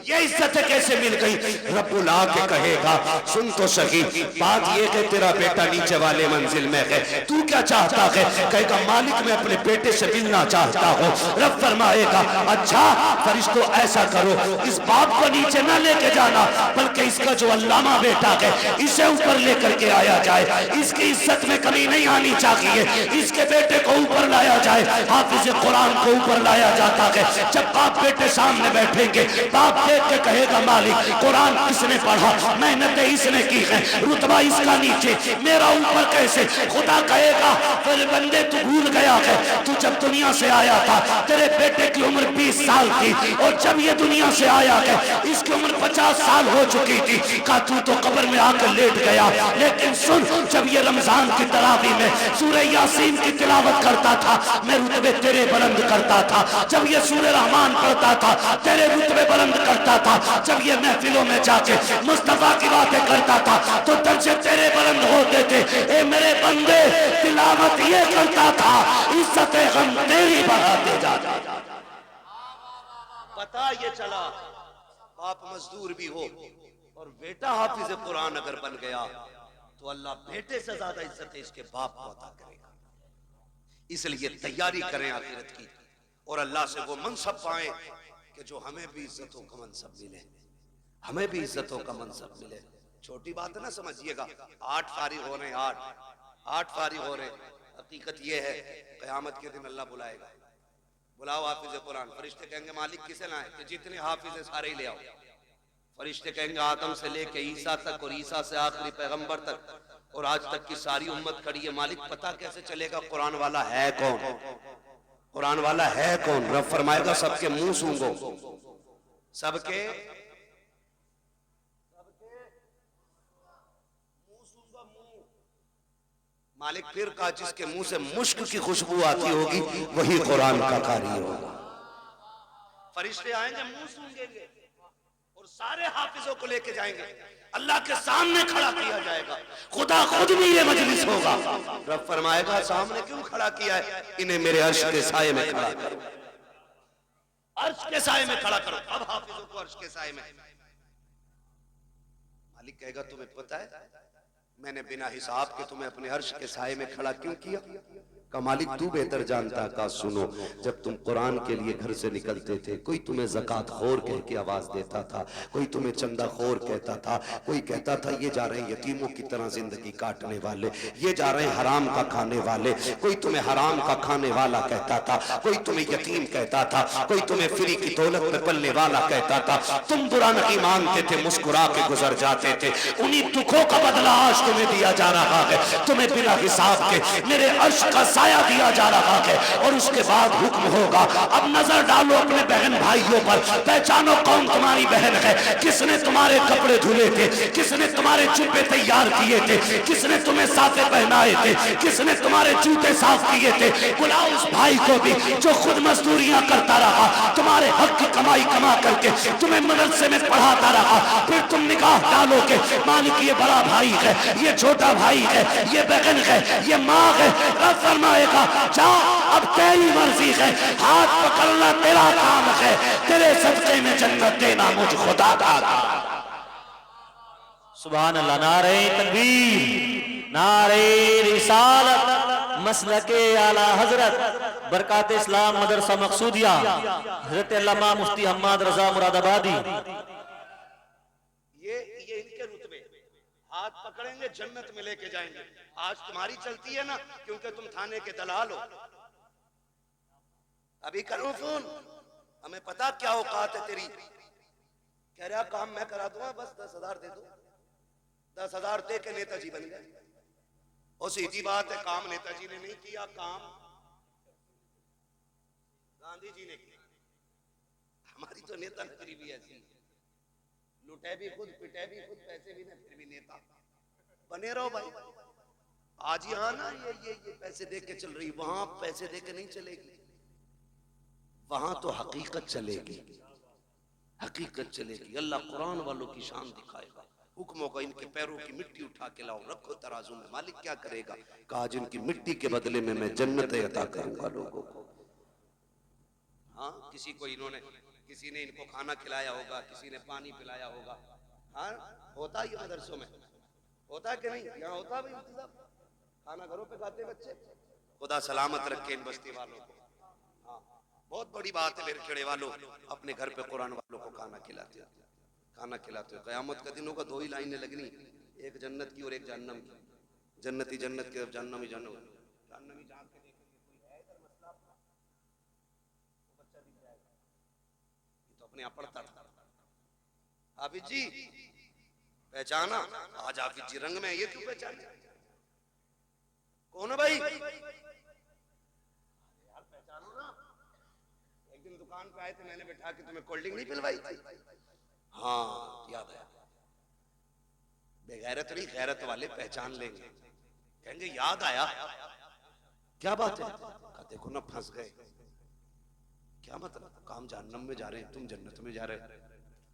ये इज्जत कैसे मिल गई? रब्बुल आके कहेगा सुन तो सही, बात ये कि तेरा बेटा नीचे वाले मंजिल में है, तू क्या चाहता है? कहेगा मालिक मैं अपने बेटे से मिलना चाहता हूँ। रब फरमाएगा अच्छा फरिश्तों ऐसा करो, इस बाप को नीचे ना लेके जाना, बल्कि इसका जो अल्लामा बेटा है इसे ऊपर लेकर के आया जाए, इसकी इज्जत में कमी नहीं आनी चाहिए, इसके बेटे को ऊपर लाया जाए। हाफिज कुरान को ऊपर लाया जाता है। जब बाप बेटे सामने बैठेंगे, बाप देख के कहेगा मालिक कुरान किसने पढ़ा, मेहनत इसने की है, रुतबा इसका नीचे, मेरा ऊपर कैसे? खुदा कहेगा फिर बंदे तू भूल गया है, तू जब दुनिया से आया था तेरे बेटे की उम्र 20 साल थी, और जब ये दुनिया से आया है इसकी उम्र 50 साल हो चुकी थी। का तू तो कब्र में आकर लेट गया, लेकिन सुन जब ये रमजान की तरावी में सूरह यासीन की तिलावत करता था, मैं रुतबे तेरे बुलंद करता था। जब ये सूरह रहमान पढ़ता था, तेरे रुतबे बुलंद करता था। जब ये महफिलों में जाके मुस्तफा की बातें करता था, तो दर्जे तेरे बुलंद होते थे। ए मेरे बंदे तिलावत ये करता था, इज्जत हम तेरी बढ़ाते जाते। पता ये चला बाप मजदूर भी हो और बेटा हाफिज कुरान अगर बन गया तो अल्लाह बेटे से ज्यादा इज्जत इसके बाप को अता करेगा। इसलिए तैयारी करें आखिरत की, और अल्लाह से वो मनसब पाएं कि जो हमें भी इज्जतों का मनसब मिले, हमें भी इज्जतों का मनसब मिले। छोटी बात ना समझिएगा, 8 फारिग हो रहे, 8 फारिग हो रहे। हकीकत ये है क़यामत के दिन अल्लाह बुलाएगा, बुलाओ हाफिज कुरान। फरिश्ते कहेंगे मालिक किसे लाए? कि जितने हाफिज सारे ही ले आओ। फरिश्ते कहेंगे आदम से लेके ईसा तक, और ईसा से आखिरी पैगंबर तक, और आज तक की सारी उम्मत खड़ी है। मालिक पता कैसे चलेगा कुरान वाला है कौन? कुरान वाला है कौन? रब फरमाएगा सबके मुंह सूंघो, सबके मुंह सूंघो, मुंह। मालिक फिर कहा जिसके मुंह से मुश्क की खुशबू आती होगी वही कुरान का कारी होगा। फरिश्ते आएंगे, मुंह सूंघेंगे, और सारे हाफिजों को लेके जाएंगे, अल्लाह के सामने खड़ा किया जाएगा। खुदा खुद भी ये मजलिस होगा। रब फरमाएगा सामने क्यों खड़ा किया है? इन्हें मेरे अर्श के साये में खड़ा करो, अर्श के साये में खड़ा करो। अब हाफिजों को अर्श के साये में। मालिक कहेगा तुम्हें पता है मैंने बिना हिसाब के तुम्हें अपने अर्श के साये में खड़ा क्यों किया? का मालिक तू बेहतर जानता। का सुनो, जब तुम कुरान के लिए घर से निकलते थे, कोई तुम्हें ज़कात खोर कह के आवाज देता था, कोई तुम्हें चंदा खोर कहता था, कोई कहता था ये जा रहे हैं यतीमों की तरह जिंदगी काटने वाले, ये जा रहे हैं हराम का खाने वाले, कोई तुम्हें हराम का खाने वाला कहता था, कोई तुम्हें यतीम कहता था, कोई तुम्हें फ्री की दौलत में पलने वाला कहता था। तुम बुरा नहीं मानते थे, मुस्कुरा के गुजर जाते थे। उन्हीं दुखों का बदला आज तुम्हें दिया जा रहा है। तुम्हें बिना हिसाब के मेरे अर्श का साया दिया जा रहा है, और उसके बाद हुक्म होगा अब नजर डालो अपने बहन भाइयों पर, पहचानो कौन तुम्हारी बहन है, किसने तुम्हारे कपड़े धुले थे, किसने तुम्हारे जुब्बे तैयार किए थे, किसने तुम्हें साफे पहनाए थे, किसने तुम्हारे जूते साफ किए थे। बुलाओ उस भाई को भी जो खुद मजदूरियां करता रहा, तुम्हारे हक की कमाई कमा करके तुम्हें मदरसे में पढ़ाता रहा। फिर तुम निगाह डालोगे मालिक ये बड़ा भाई है, ये छोटा भाई है, ये बहन है, ये माँ है। रब फरमाएगा जा अब तेरी मर्जी है, हाथ पकड़ना तेरा काम है, तेरे सदक़े में जन्नत देना मुझ खुदा का। सुभान अल्लाह। नारे तकबीर, नारे रिसालत, मसलके आला हजरत बरकात इस्लाम मदरसा मकसूदिया हजरत अल्लामा मुफ्ती हम्माद रजा मुरादाबादी। ये इनके रुतबे, हाथ पकड़ेंगे जन्नत में लेके जाएंगे। आज तुम्हारी चलती है ना क्योंकि तुम थाने के दलाल हो। अभी करो फोन, हमें पता क्या औकात है तेरी। कह रहा काम मैं करा दूंगा, बस 10,000 दे दो। 10,000 दे के नेताजी बन गए। और सीधी बात है, काम नेताजी ने नहीं किया, काम गांधी जी ने किया। हमारी तो नेता नगरी भी ऐसी, लुटे भी खुद, पिटे भी खुद, पैसे भी नहीं, फिर भी नेता बने रहो भाई। आज यहाँ ना ये पैसे दे के चल रही, वहां पैसे दे के नहीं चलेगी, वहां तो हकीकत चलेगी, हकीकत चलेगी। अल्लाह कुरान वालों की शान दिखाएगा। हुक्म होगा इनके पैरों की मिट्टी उठा के लाओ, रखो तराजू में। मालिक क्या करेगा? कहा आज इनकी मिट्टी के बदले में मैं जन्नतें अता करूंगा लोगों को। हाँ, किसी ने इनको खाना खिलाया होगा, किसी ने पानी पिलाया होगा। हाँ, होता ही मदरसों में होता है कि नहीं? यहाँ होता है भाई इंतजाम, खाना घरों पे खाते बच्चे। खुदा सलामत रखे इन बस्ती वालों को। हाँ, बहुत बड़ी बात है मेरे खेड़े वालों, अपने घर पे कुरान वालों को खाना खिलाते हो, खाना खिलाते हो। कयामत का दिन होगा, दो ही लाइनें लगनी, एक जन्नत की और एक जहन्नम की। जन्नती जन्नत की, जहन्नमी जहन्नम। जहन्नमी जान के देखेंगे कोई है इधर मसला अपना, वो बच्चा दिख जाएगा। ये तो अपने आप पढ़ता था। हाफिज जी पहचाना? आज हाफिज जी रंग में, ये क्यों पहचाने? कौन है भाई? यार पहचानो ना। एक दिन दुकान पे आए थे, मैंने बैठा के तुम्हें कोल्ड ड्रिंक नहीं पिलवाई थी? हाँ याद आया। बेगैरत नहीं, गैरत वाले पहचान लेंगे, कहेंगे याद आया। क्या बात है? देखो ना फंस गए। क्या मतलब? काम जहन्नम में जा रहे हैं, तुम जन्नत में जा रहे हो।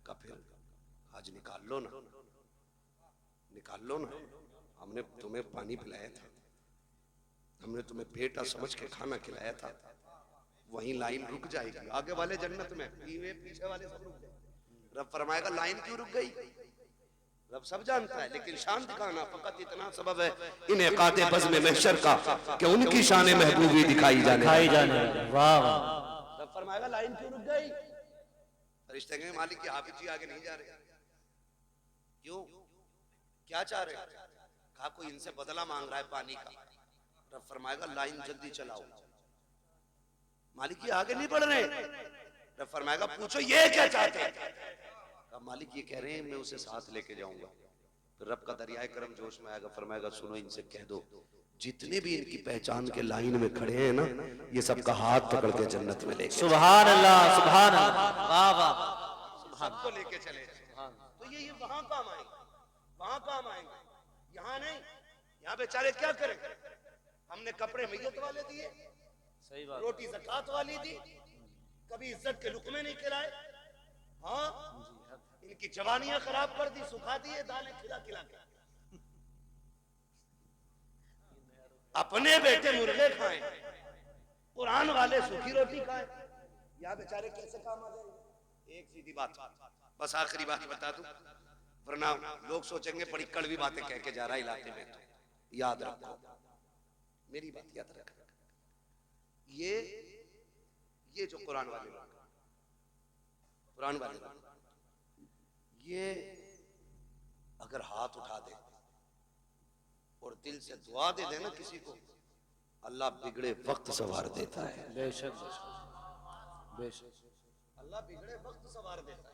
का फिर आज निकाल लो ना, निकाल लो ना। हमने तुम्हें पानी पिलाया था, हमने तुम्हें बेटा समझ के खाना खिलाया था। वहीं लाइन रुक जाएगी, आगे वाले जन्नत में, पीछे वाले सब रुक जाएंगे। रब फरमाएगा लाइन क्यों रुक गई? रब सब जानता है, लेकिन शान दिखाना फकत इतना सबब है इन्हें काते बज़्म महशर का कि उनकी शान महबूबी दिखाई जाने। वाह वाह। रब फरमाएगा लाइन क्यों रुक गई? फरिश्ते कहेंगे मालिक की हाफिज जी आगे नहीं जा रहे। क्यों? क्या चाह रहे? कहा कोई इनसे बदला मांग रहा है पानी का। रब फरमाएगा लाइन जल्दी चलाओ। मालिक ये आगे नहीं बढ़ रहे। रब फरमाएगा पूछो ये क्या चाहते हैं? कहा मालिक ये कह रहे हैं मैं उसे साथ लेके जाऊंगा। फिर रब का दरियाए करम जोश में आएगा, फरमाएगा सुनो इनसे कह दो जितने भी इनकी पहचान के लाइन में खड़े हैं ना, ये सबका हाथ पकड़ के जन्नत में लेके। सुभान अल्लाह, सुभान अल्लाह, वाह वाह। सबको लेके चले। तो ये वहां काम आएंगे, वहां काम आएंगे, यहाँ नहीं। यहाँ बेचारे क्या करें? हमने कपड़े मैयत वाले दिए, सही बात, रोटी ज़कात वाली दी, कभी इज्जत के लुकमे नहीं खिलाए। हाँ, इनकी जवानियां खराब कर दी, सुखा दिए दालें खिला खिला के। अपने बेटे मुर्गे खाएं, कुरान वाले सूखी रोटी खाएं। यहाँ बेचारे कैसे काम आ जाएंगे? एक सीधी बात, बस आखिरी बात बता दूं, वरना लोग सोचेंगे बड़ी कड़वी बातें कह के जा रहा है इलाके में। तो याद रखो, मेरी बात याद रखो। ये जो कुरान वाले लोग, कुरान वाले लोग, ये अगर हाथ उठा दे और दिल से दुआ दे देना किसी को, अल्लाह बिगड़े वक्त सवार देता है। बेशक बेशक, अल्लाह बिगड़े वक्त सवार देता है।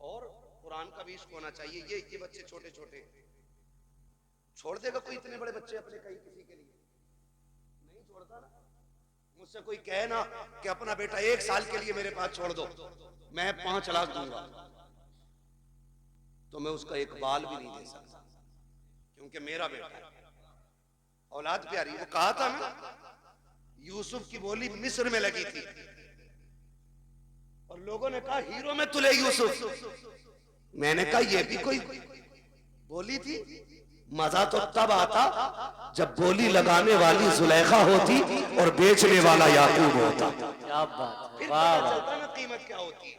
और कुरान का भी इश्क होना चाहिए। ये बच्चे छोटे छोटे छोड़ देगा कोई इतने बड़े बच्चे अपने कहीं किसी के लिए? नहीं छोड़ता ना। मुझसे कोई कहे ना कि अपना बेटा 1 साल के लिए मेरे पास छोड़ दो, मैं 5 लाख दूंगा, तो मैं उसका एक बाल भी नहीं दे सकता, क्योंकि मेरा बेटा है। औलाद प्यारी। वो कहा था ना, यूसुफ की बोली मिस्र में लगी थी और लोगों ने कहा हीरो में तुले यूसुफ। मैंने कहा ये भी कोई बोली थी? मजा तो तब आता जब बोली लगाने वाली जुलेखा होती और बेचने वाला याकूब होता। क्या बात, फिर वाह पता वाह। चलता ना कीमत क्या होती है।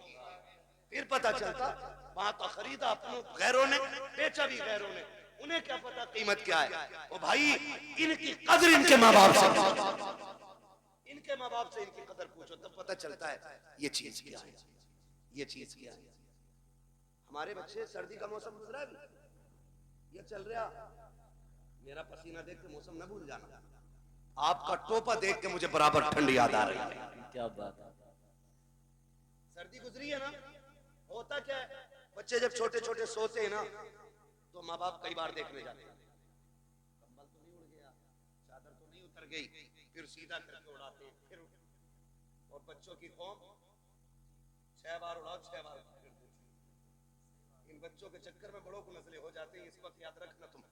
फिर पता चलता वहां तो खरीदा अपनों गैरों ने, बेचा भी गैरों ने, उन्हें क्या पता कीमत क्या है। ओ भाई, इनकी कदर इनके माँ बाप से, इनके माँ बाप से इनकी कदर पूछो तब पता चलता है ये चीज क्या है, ये चीज क्या है। हमारे बच्चे, सर्दी का मौसम गुजरा है, ये चल रहा, मेरा पसीना देख के मौसम न भूल जाना। आपका टोपा देख के मुझे बराबर ठंड याद आ रही है। क्या बात है। सर्दी गुजरी है ना। होता क्या है, बच्चे जब छोटे छोटे सोते हैं ना, तो माँ बाप कई बार देखने जाते हैं, कंबल तो नहीं उड़ गया, चादर तो नहीं उतर गई, फिर सीधा करके उड़ाते हैं। फिर और बच्चों की कौम 6 बार उड़ाओ 6 बार कर देती है। इन बच्चों के चक्कर में बड़ों को मसले हो जाते हैं। इस वक्त याद रखना तुम,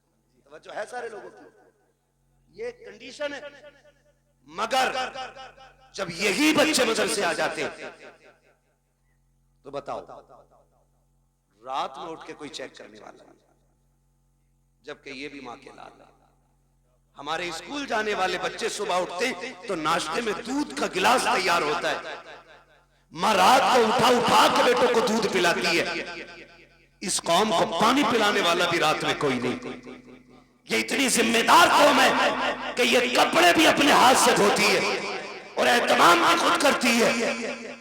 तवज्जो है सारे लोगों की, ये कंडीशन है। मगर जब यही बच्चे मदरसे आ जाते हैं तो बताओ रात में उठ के कोई चेक करने वाला नहीं, जबकि ये भी माँ के लाल। हमारे स्कूल जाने वाले बच्चे सुबह उठते तो नाश्ते में दूध का गिलास तैयार होता है, माँ रात को उठा उठा के बेटों को दूध पिलाती है। इस कौम को पानी पिलाने वाला भी रात में कोई नहीं। ये इतनी जिम्मेदार कौम है कि ये कपड़े भी अपने हाथ से धोती है और एहतमाम भी खुद करती है।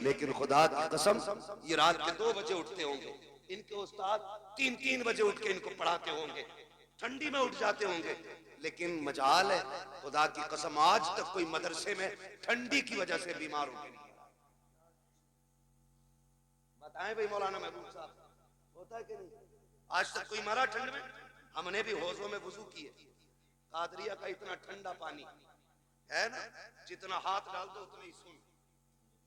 लेकिन खुदा की कसम ये रात के 2 बजे उठते होंगे, इनके उस्ताद 3-3 बजे उठ के इनको पढ़ाते होंगे, ठंडी में उठ जाते होंगे। लेकिन मजाल है खुदा की कसम आज तक कोई मदरसे में ठंडी की वजह से बीमार हो गया। बताएं भाई मौलाना महबूब साहब, होता है कि नहीं? आज तक कोई मरा ठंड में? हमने भी हौजों में वुजू किए, कादरिया का इतना ठंडा पानी है ना, जितना हाथ डाल दो उतना ही सुन,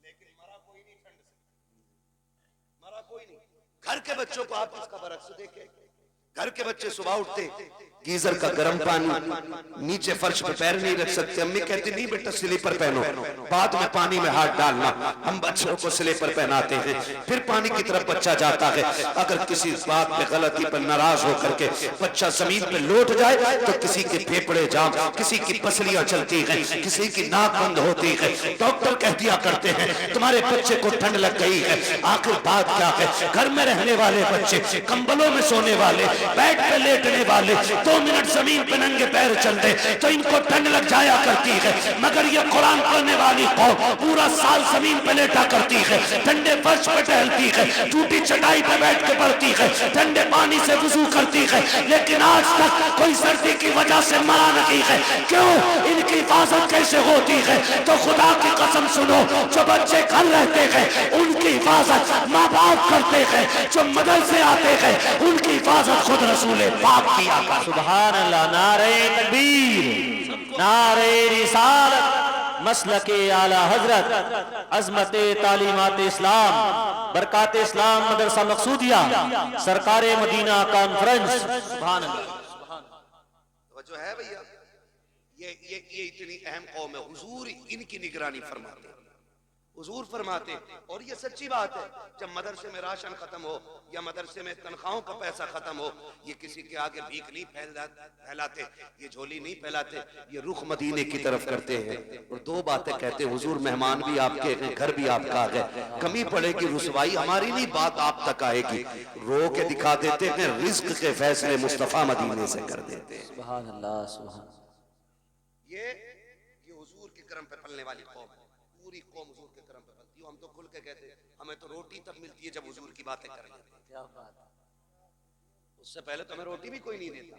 लेकिन मरा कोई नहीं ठंड से, मरा कोई नहीं। घर के बच्चों को आप इसका बरक्स देखें, घर के बच्चे सुबह उठते गीजर का गर्म पानी, नीचे फर्श पे पैर नहीं रख सकते। अम्मी कहती नहीं बेटा स्लीपर पहनो, बाद में पानी में हाथ डालना। हम बच्चों को स्लीपर पहनाते हैं, फिर पानी की तरफ बच्चा जाता है। अगर किसी बात पे गलती पर नाराज होकर के बच्चा जमीन पे लौट जाए तो किसी के फेफड़े जाम, किसी की पसलियां चलती हैं, किसी की नाक बंद होती है। डॉक्टर कह दिया करते हैं तुम्हारे बच्चे को ठंड लग गई है। आखिर बात क्या है? घर में रहने वाले बच्चे, कंबलों में सोने वाले, बेड पे लेटने वाले, 2 मिनट जमीन पे नंगे पैर चलते तो इनको ठंड लग जाया करती है। मगर ये कुरान पढ़ने वाली कौम पूरा साल जमीन पे लेटा करती है, ठंडे फर्श पे टहलती है, टूटी चटाई पे बैठ के पढ़ती है, ठंडे पानी से वुजू करती है, लेकिन आज तक कोई सर्दी की वजह से मरा नहीं है। क्यों? इनकी हिफाजत कैसे होती है? तो खुदा की कसम सुनो, जो बच्चे घर रहते हैं उनकी हिफाजत माँ बाप करते हैं, जो मदरसे आते हैं उनकी हिफाजत खुद रसूल पाक किया कर। सुभान अल्लाह। नारे तकबीर, नारे रिसालत, मसलके आला हजरत, अजमत तालीमात इस्लाम, बरकात इस्लाम मदरसा मकसूदिया, सरकार मदीना कॉन्फ्रेंस। सुभान अल्लाह। जो है भैया ये इतनी अहम कौम है, हुजूर इनकी निगरानी फरमाते, हुजूर फरमाते। और ये सच्ची बात है, जब मदरसे में राशन खत्म हो या मदरसे में तनख्वाहों का पैसा खत्म हो, ये किसी के आगे भीख नहीं फैलाते, ये झोली नहीं फैलाते, ये रुख मदीने की तरफ करते हैं और 2 बातें कहते हैं। हुजूर मेहमान भी आपके हैं, घर भी आपका है, कमी पड़ेगी रुसवाई हमारी नहीं, बात आप तक आएगी। रो के दिखा देते हैं, रिज्क के फैसले मुस्तफा मदीने से कर देते हैं। सुभान अल्लाह, सुभान। ये हुजूर के करम पे पलने वाली कौम है, पूरी कौम हुजूर के करम पे पलती है। हम तो खुल के कहते हैं हमें तो रोटी तब मिलती है जब हुजूर की बातें करें। क्या बात है। उससे पहले तो हमें रोटी भी कोई नहीं देता,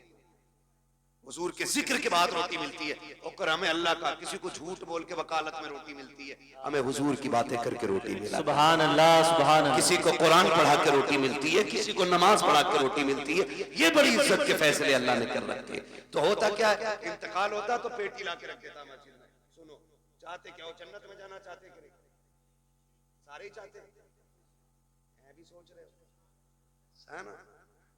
हुजूर के जिक्र के बाद रोटी मिलती है। और हमें अल्लाह का किसी को झूठ बोल के वकालत में रोटी मिलती है, हमें हुजूर की बातें करके रोटी मिला। सुभान अल्लाह, सुभान अल्लाह। किसी को कुरान पढ़ा के रोटी मिलती है, किसी को नमाज पढ़ा के रोटी मिलती है। ये बड़ी इज्जत के फैसले अल्लाह ने कर रखे। तो होता क्या है, इंतकाल होता तो पेटी ला के रख देता मस्जिद में। सुनो, चाहते क्या हो? जन्नत में जाना चाहते कि नहीं? सारे ही चाहते हैं, भी सोच रहे हो है ना?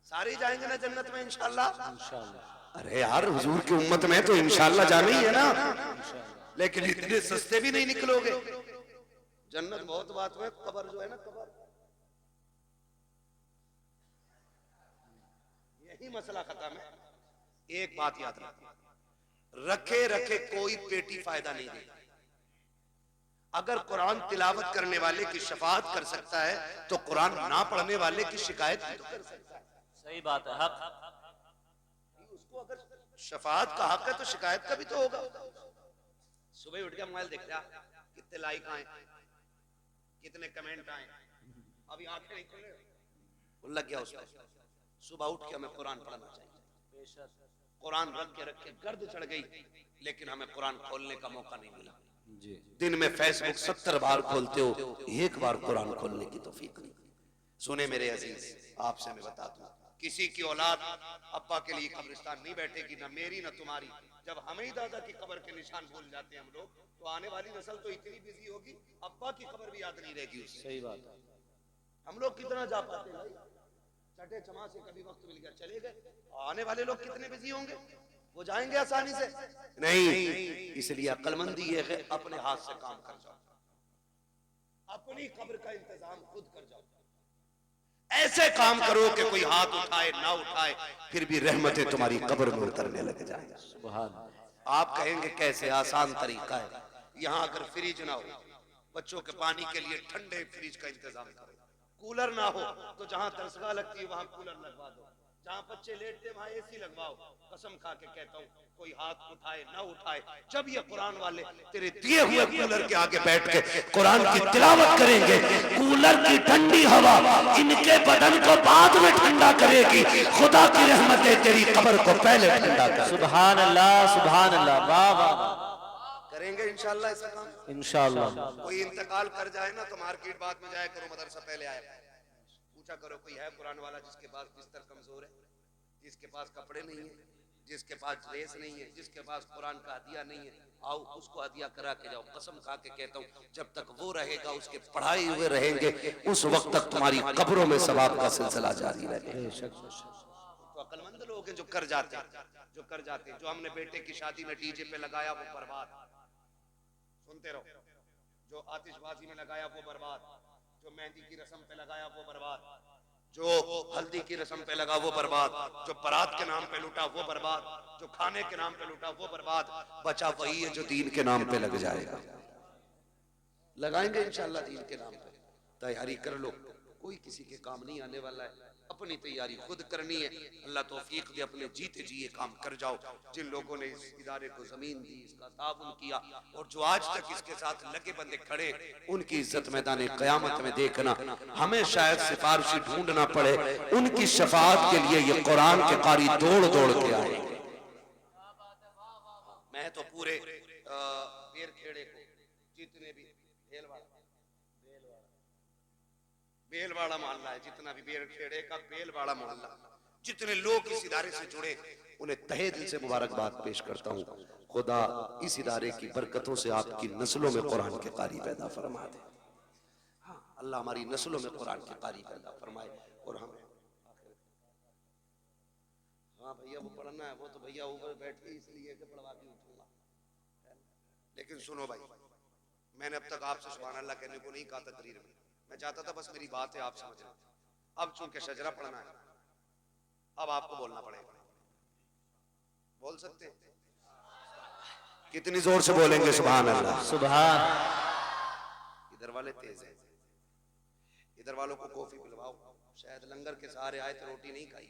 सारे जाएंगे ना जन्नत में इंशाल्लाह, इंशाल्लाह। अरे यार हुजूर की उम्मत में तो इंशाल्लाह जाना ही है ना, लेकिन इतने सस्ते भी नहीं निकलोगे। जन्नत बहुत बात में, कब्र जो है ना, कब्र यही मसला खत्म है। एक बात याद रखे रखे कोई पेटी फायदा नहीं देगा। अगर कुरान तिलावत करने वाले की शफाअत कर सकता है तो कुरान ना पढ़ने वाले की शिकायत भी तो कर सकता है। सही बात है, हक। उसको अगर शफाअत का हक है तो शिकायत का भी तो होगा। सुबह उठ के मोबाइल देख रहा, कितने लाइक आए, कितने कमेंट आए, अभी आंखें नहीं खुल रही, लग गया उसको। सुबह उठ के हमें कुरान पढ़ना चाहिए। कुरान रख के गर्द चढ़ गई, लेकिन हमें कुरान खोलने का मौका नहीं मिला। दिन में फेसबुक 70 बार खोलते हो, एक बार कुरान खोलने की तौफीक नहीं। सुने मेरे अजीज, आपसे मैं बता दूं, किसी की औलाद अब्बा के लिए कब्रिस्तान नहीं बैठेगी, ना मेरी ना तुम्हारी। जब हमें ही दादा की कब्र के निशान भूल जाते हैं हम लोग, तो आने वाली नस्ल तो इतनी बिजी होगी, अब्बा की कब्र भी याद नहीं रहेगी उससे। सही बात है। हम लोग कितना जा पाते हैं, चटे चमा से कभी वक्त मिल गया चले गए। आने वाले लोग कितने बिजी होंगे, वो जाएंगे आसानी से नहीं। इसलिए अक्लमंदी ये है, अपने हाथ से काम कर जाओ, अपनी कब्र का इंतजाम खुद कर जाओ। ऐसे काम करो कि कोई हाथ उठाए ना उठाए, फिर भी रहमतें तुम्हारी कब्र में उतरने लग जाए। सुभान। आप कहेंगे कैसे, आसान तरीका है। यहाँ अगर फ्रिज ना हो, बच्चों के पानी के लिए ठंडे फ्रिज का इंतजाम करो। कूलर ना हो तो जहां दरसगाह लगती है वहां कूलर लगवा दो, जहां बच्चे लेटते वहां एसी लगवाओ। कसम खा के कहता हूँ, कोई हाथ उठाए ना उठाए, जब ये कुरान वाले तेरे दिए हुए कूलर के आगे बैठ के कुरान की तिलावत करेंगे, कूलर की ठंडी हवा इनके बदन को बाद में ठंडा करेगी। खुदा की रहमतें तेरी कब्र को पहले ठंडा कर। सुभान अल्लाह, सुभान अल्लाह। वाह वाह। करेंगे इंशाल्लाह ऐसा काम। इंशाअल्लाह। कोई इंतकाल कर जाए ना तो मार्केट बाद में जाया करो, मदरसा पहले आया पूछा करो कोई है कुरान वाला जिसके पास बिस्तर कमजोर है, जिसके पास कपड़े नहीं है, जिसके पास ड्रेस नहीं है, जिसके पास कुरान का हदिया नहीं है, आओ उसको हदिया करा के जाओ। कसम खा के कहता हूँ, जब तक वो रहेगा, उसके पढ़ाई हुए रहेंगे, उस वक्त तक तुम्हारी कब्रों में सवाब का सिलसिला जारी रहेगा। तो अक्लमंद लोग हैं जो कर जाते हैं, जो कर जाते हैं। जो हमने बेटे की शादी में डीजे पे लगाया वो बर्बाद, सुनते रहो। जो आतिशबाजी में लगाया वो बर्बाद, जो मेहंदी की रस्म पे लगाया वो बर्बाद, जो हल्दी की रस्म पे लगा वो बर्बाद, जो बारात के नाम पे लूटा वो बर्बाद, जो खाने के नाम पे लूटा वो बर्बाद। बचा वही है जो दीन के नाम पे लग जाएगा। लगाएंगे इंशाल्लाह दीन के नाम पे, तैयारी कर लो। कोई किसी के काम नहीं आने वाला है, अपनी तैयारी खुद करनी है। अल्लाह तौफीक दे, अपने जीते जी ये काम कर जाओ। जिन लोगों ने इस इदारे को जमीन दी, इसका ताबुन किया, और जो आज तक इसके साथ लगे बंदे खड़े, उनकी इज्जत मैदान क़यामत में देखना। हमें शायद सिफारिशी ढूंढना पड़े, उनकी शफाअत के लिए ये कुरान के कारी दौड़ दौड़ के आए। मैं तो पूरे बेर खेड़े को, जितने भी बेलवाड़ा मोहल्ला है, जितना भी बेर खेड़े का बेलवाड़ा मोहल्ला, जितने लोग इस इदारे से जुड़े, उन्हें तहे दिल से मुबारकबाद पेश करता हूँ। खुदा इस इदारे की बरकतों से आपकी नस्लों में कुरान के कारी पैदा फरमा दे। हाँ, अल्लाह हमारी नस्लों में कुरान के कारी पैदा फरमाए। और हमें हाँ भैया वो पढ़ना है, वो तो भैया ऊपर बैठ के इसलिए कि पढ़वा के उठूंगा। लेकिन सुनो भाई, मैंने अब तक आपसे सुभान अल्लाह कहने को नहीं कहा तकरीर में, मैं चाहता था बस मेरी बात है आप समझ लें। अब चूंकि शजरा पढ़ना है, अब आपको बोलना पड़ेगा। बोल सकते हैं? कितनी जोर से बोलेंगे सुभान अल्लाह? सुभान। इधर वाले तेज हैं, इधर वालों को कॉफी पिलवाओ। शायद लंगर के सहारे आए तो रोटी नहीं खाई,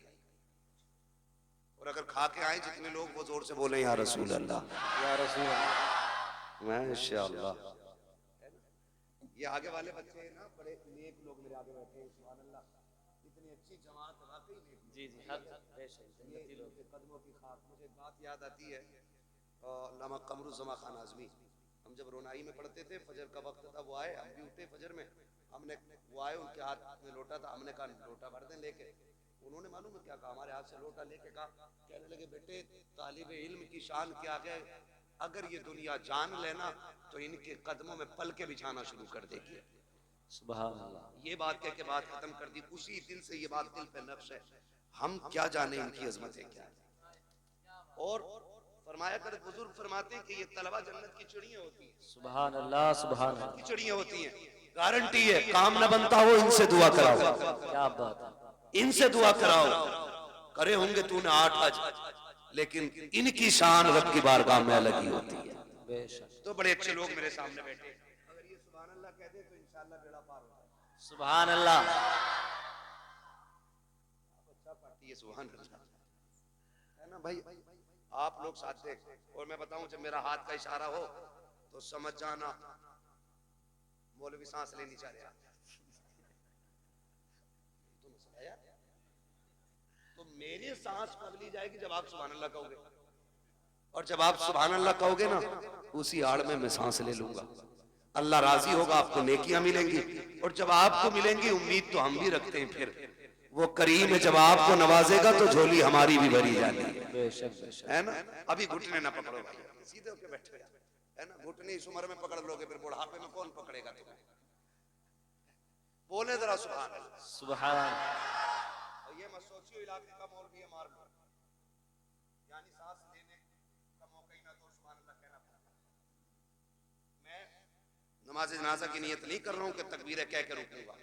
और अगर खा के आए जितने लोग, वो जोर से बोले या रसूल अल्लाह, या रसूल अल्लाह। माशाअल्लाह। ये आगे वाले बच्चे हैं ना, बड़े नेक लोग मेरे आगे बैठे हैं, सुभान अल्लाह। इतनी अच्छी जमात वाकई में। जी जी, ये कदमों की खाक। मुझे एक बात याद आती है, अल्लामा कमरुज़्ज़मा खान आज़मी, हम जब रोनाई में पढ़ते थे, फजर का वक्त था, वो आए, हम भी उठे फजर में, हमने वो आए, उनके हाथ में लोटा था, हमने कहा लोटा भर दें लेके। उन्होंने मालूम है क्या कहा, हमारे हाथ से लोटा लेके कहा, कहने लगे बेटे तालिब इल्म की शान क्या है, अगर ये दुनिया जान लेना तो इनके कदमों में पल के बिछाना शुरू कर देगी। सुभान अल्लाह। ये बात कह के बात खत्म कर दी। उसी दिन से ये बात दिल पे नक्श है, हम क्या जाने इनकी अजमतें क्या है। और फरमाया कर बुजुर्ग फरमाते हैं कि ये तलबा जन्नत की चिड़ियां होती हैं। सुभान अल्लाह, सुभान अल्लाह। की चिड़ियां होती हैं, गारंटी है। काम न बनता हो इनसे दुआ कराओ, क्या बात है, इनसे दुआ कराओ। करे होंगे तूने 8 हज, लेकिन इनकी शान रब की बारगाह में अलग ही होती है। बेशक। तो बड़े अच्छे लोग मेरे सामने बैठे, अगर ये सुभान अल्लाह कह दे तो इंशाअल्लाह बेड़ा पार हो जाए। सुभान अल्लाह। अच्छा पार्टी है, सुभान अल्लाह, है ना भाई? आप लोग साथ देख, और मैं बताऊं जब मेरा हाथ का इशारा हो तो समझ जाना मौलवी सांस लेनी चाह रहे हैं। तो मेरी सांस कब ली जाएगी? जब आप सुभान अल्लाह कहोगे, और जब आप सुभान अल्लाह कहोगे ना, उसी आड़ में मैं सांस ले लूंगा। अल्लाह राजी होगा, आपको नेकियां मिलेंगी, और जब आपको मिलेंगी, उम्मीद तो हम भी रखते हैं, फिर वो करीम है, जब आपको नवाजेगा तो झोली हमारी भी भरी जाती है ना? अभी घुटने ना पकड़ो भाई, सीधे होके बैठो यार, है ना? घुटने इस उम्र में पकड़ लोगे, फिर बुढ़ापे में कौन पकड़ेगा तुम्हें? बोले जरा सुभान अल्लाह। सुभान। ये मत सोचियो इलाके का मौलवी मार लो, यानी सांस लेने का मौका ही ना दो, सुभान अल्लाह कहना पड़ता। मैं नमाज जनाजा की नियत नहीं कर रहा हूं कि तकबीरें कह के रुकूंगा,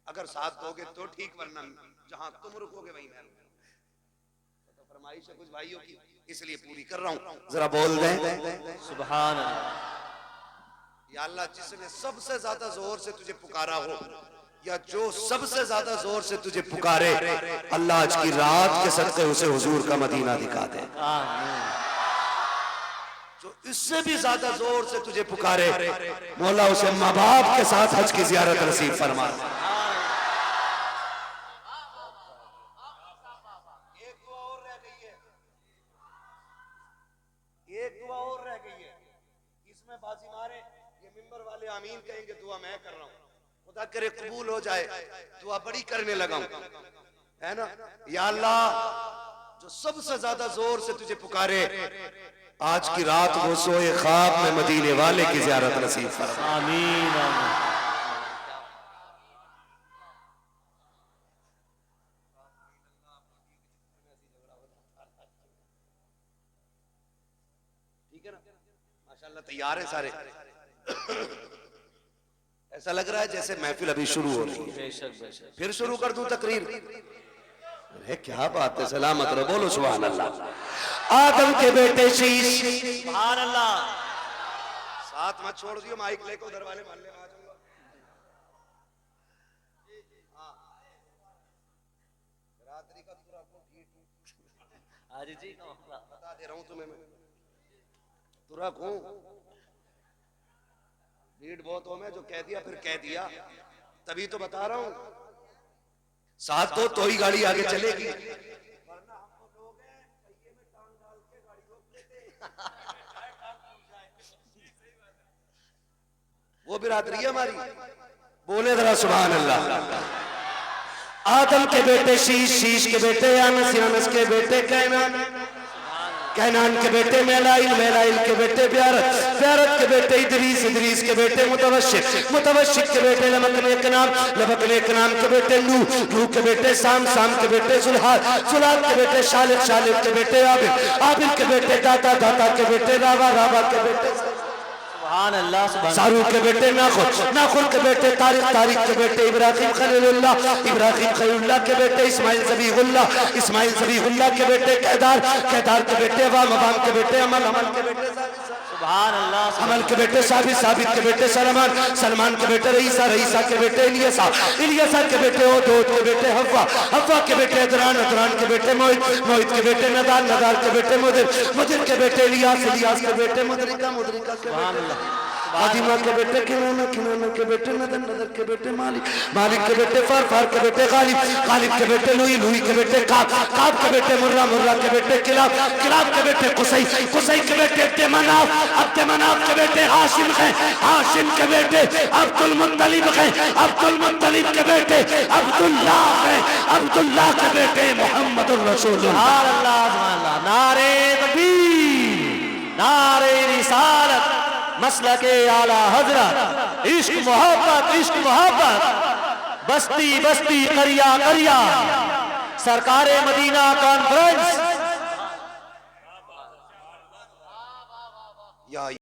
अगर साथ दोगे तो ठीक, वरना जहां तुम रुकोगे वहीं मैं रुकूंगा। तो फरमाइश है कुछ भाइयों की, इसलिए पूरी कर रहा हूं। जरा बोल दें सुभान अल्लाह। या अल्लाह, जिसने सबसे ज्यादा जोर से तुझे पुकारा हो, या जो सबसे ज्यादा जोर से तुझे पुकारे, अल्लाह आज की रात के सदक़े उसे हुजूर का मदीना दिखा दे। जो इससे भी ज्यादा जोर से तुझे पुकारे, मौला उसे माँ बाप के साथ हज की जियारत नसीब फरमा। एक दुआ और रह गई है, एक दुआ और रह गई है, इसमें बाजी मारे, ये मिंबर वाले आमीन कहेंगे, दुआ मैं कर रहा हूं, खुदा करे कबूल हो जाए, दुआ बड़ी करने लगा हूं, है ना। या अल्लाह, जो सबसे ज्यादा जोर से तुझे पुकारे, आज की रात वो सोए ख्वाब में मदीने वाले की ज़ियारत नसीब फरमा। आमीन आमीन। ठीक है ना, माशाल्लाह तैयार है सारे। ऐसा लग रहा है जैसे महफिल अभी शुरू हो रही है। फिर शुरू कर दूं तकरीर? अरे क्या बात है, सलामत रहो, बोलो सुभान अल्लाह। आदम के बेटे शीश, सुभान अल्लाह। साथ मत छोड़ दियो, माइक लेकर उधर वाले मोहल्ले में आ जाऊंगा। रात्रि का पूरा जी बता दे रहा हूं तुम्हें मैं, तुरा हूं, भीड़ बहुत हो, मैं जो कह दिया फिर कह दिया, तभी तो बता रहा हूं। साथ दो तो ही गाड़ी आगे चलेगी, वरना हम तो लोग हैं पहिए में टांग डाल के गाड़ी रोक देते, वो बिरादरी है हमारी। बोले जरा सुभान अल्लाह। आदम के बेटे शीश, शीश के बेटे यानस, यानस के बेटे कैनान, कैनान के बेटे मेलाइल, मेलाइल के बेटे ब्यारत, ब्यारत के बेटे इदरीस, इदरीस के बेटे मुतवशिक, मुतवशिक के बेटे लबकने के नाम, लबकने के नाम के बेटे नूह, नूह के बेटे साम, साम के बेटे सुलहाद, सुलहाद के बेटे शालिक, शालिक के बेटे आबिल, आबिल के बेटे दाता, दाता के बेटे रावा, रावा के बेटे सुभान अल्लाह। शाहरुख के बेटे नाखुर, नाखुर के बेटे तारिक, तारिक के बेटे इब्राहिम खलीलुल्लाह, इब्राहिम खलीलुल्लाह के बेटे इस्माइल ज़बीहुल्लाह, इस्माइल ज़बीहुल्लाह के बेटे केदार, केदार के बेटे वाम, वाम के बेटे अमल, अमल के बेटे सुभान अल्लाह, अमल के बेटे साबित, साबित के बेटे सलमान, सलमान के बेटे रईसा, रईसा के बेटे इलियसा, इलियसा के बेटे ओदोद के बेटे हव्वा, हव्वा के बेटे अदरान, अदरान के बेटे मोहित, मोहित के बेटे नदार, नदार के बेटे मुदिर, मुदिर के बेटे इलियास, इलियास के बेटे मुदरिका, मुदरिका के बेटे फातिमा के बेटे किनाना, किनाना के बेटे नदर, नदर के बेटे मालिक, मालिक के बेटे फार, फार के बेटे गालिब, गालिब के बेटे लुई, लुई के बेटे काब, काब के बेटे मुर्रा, मुर्रा के बेटे किलाब, किलाब के बेटे कुसई, कुसई के बेटे अब्दुमनाफ, अब्दुमनाफ के बेटे हाशिम है, हाशिम के बेटे अब्दुल मुत्तलिब है, अब्दुल मुत्तलिब के बेटे अब्दुल्लाह है, अब्दुल्लाह के बेटे मोहम्मदुर रसूलुल्लाह। नारे तकबीर, नारे रिसालत, मसलके आला हजरत, इश्क मोहब्बत, इश्क मोहब्बत, बस्ती बस्ती करिया करिया, सरकारे मदीना कॉन्फ्रेंस।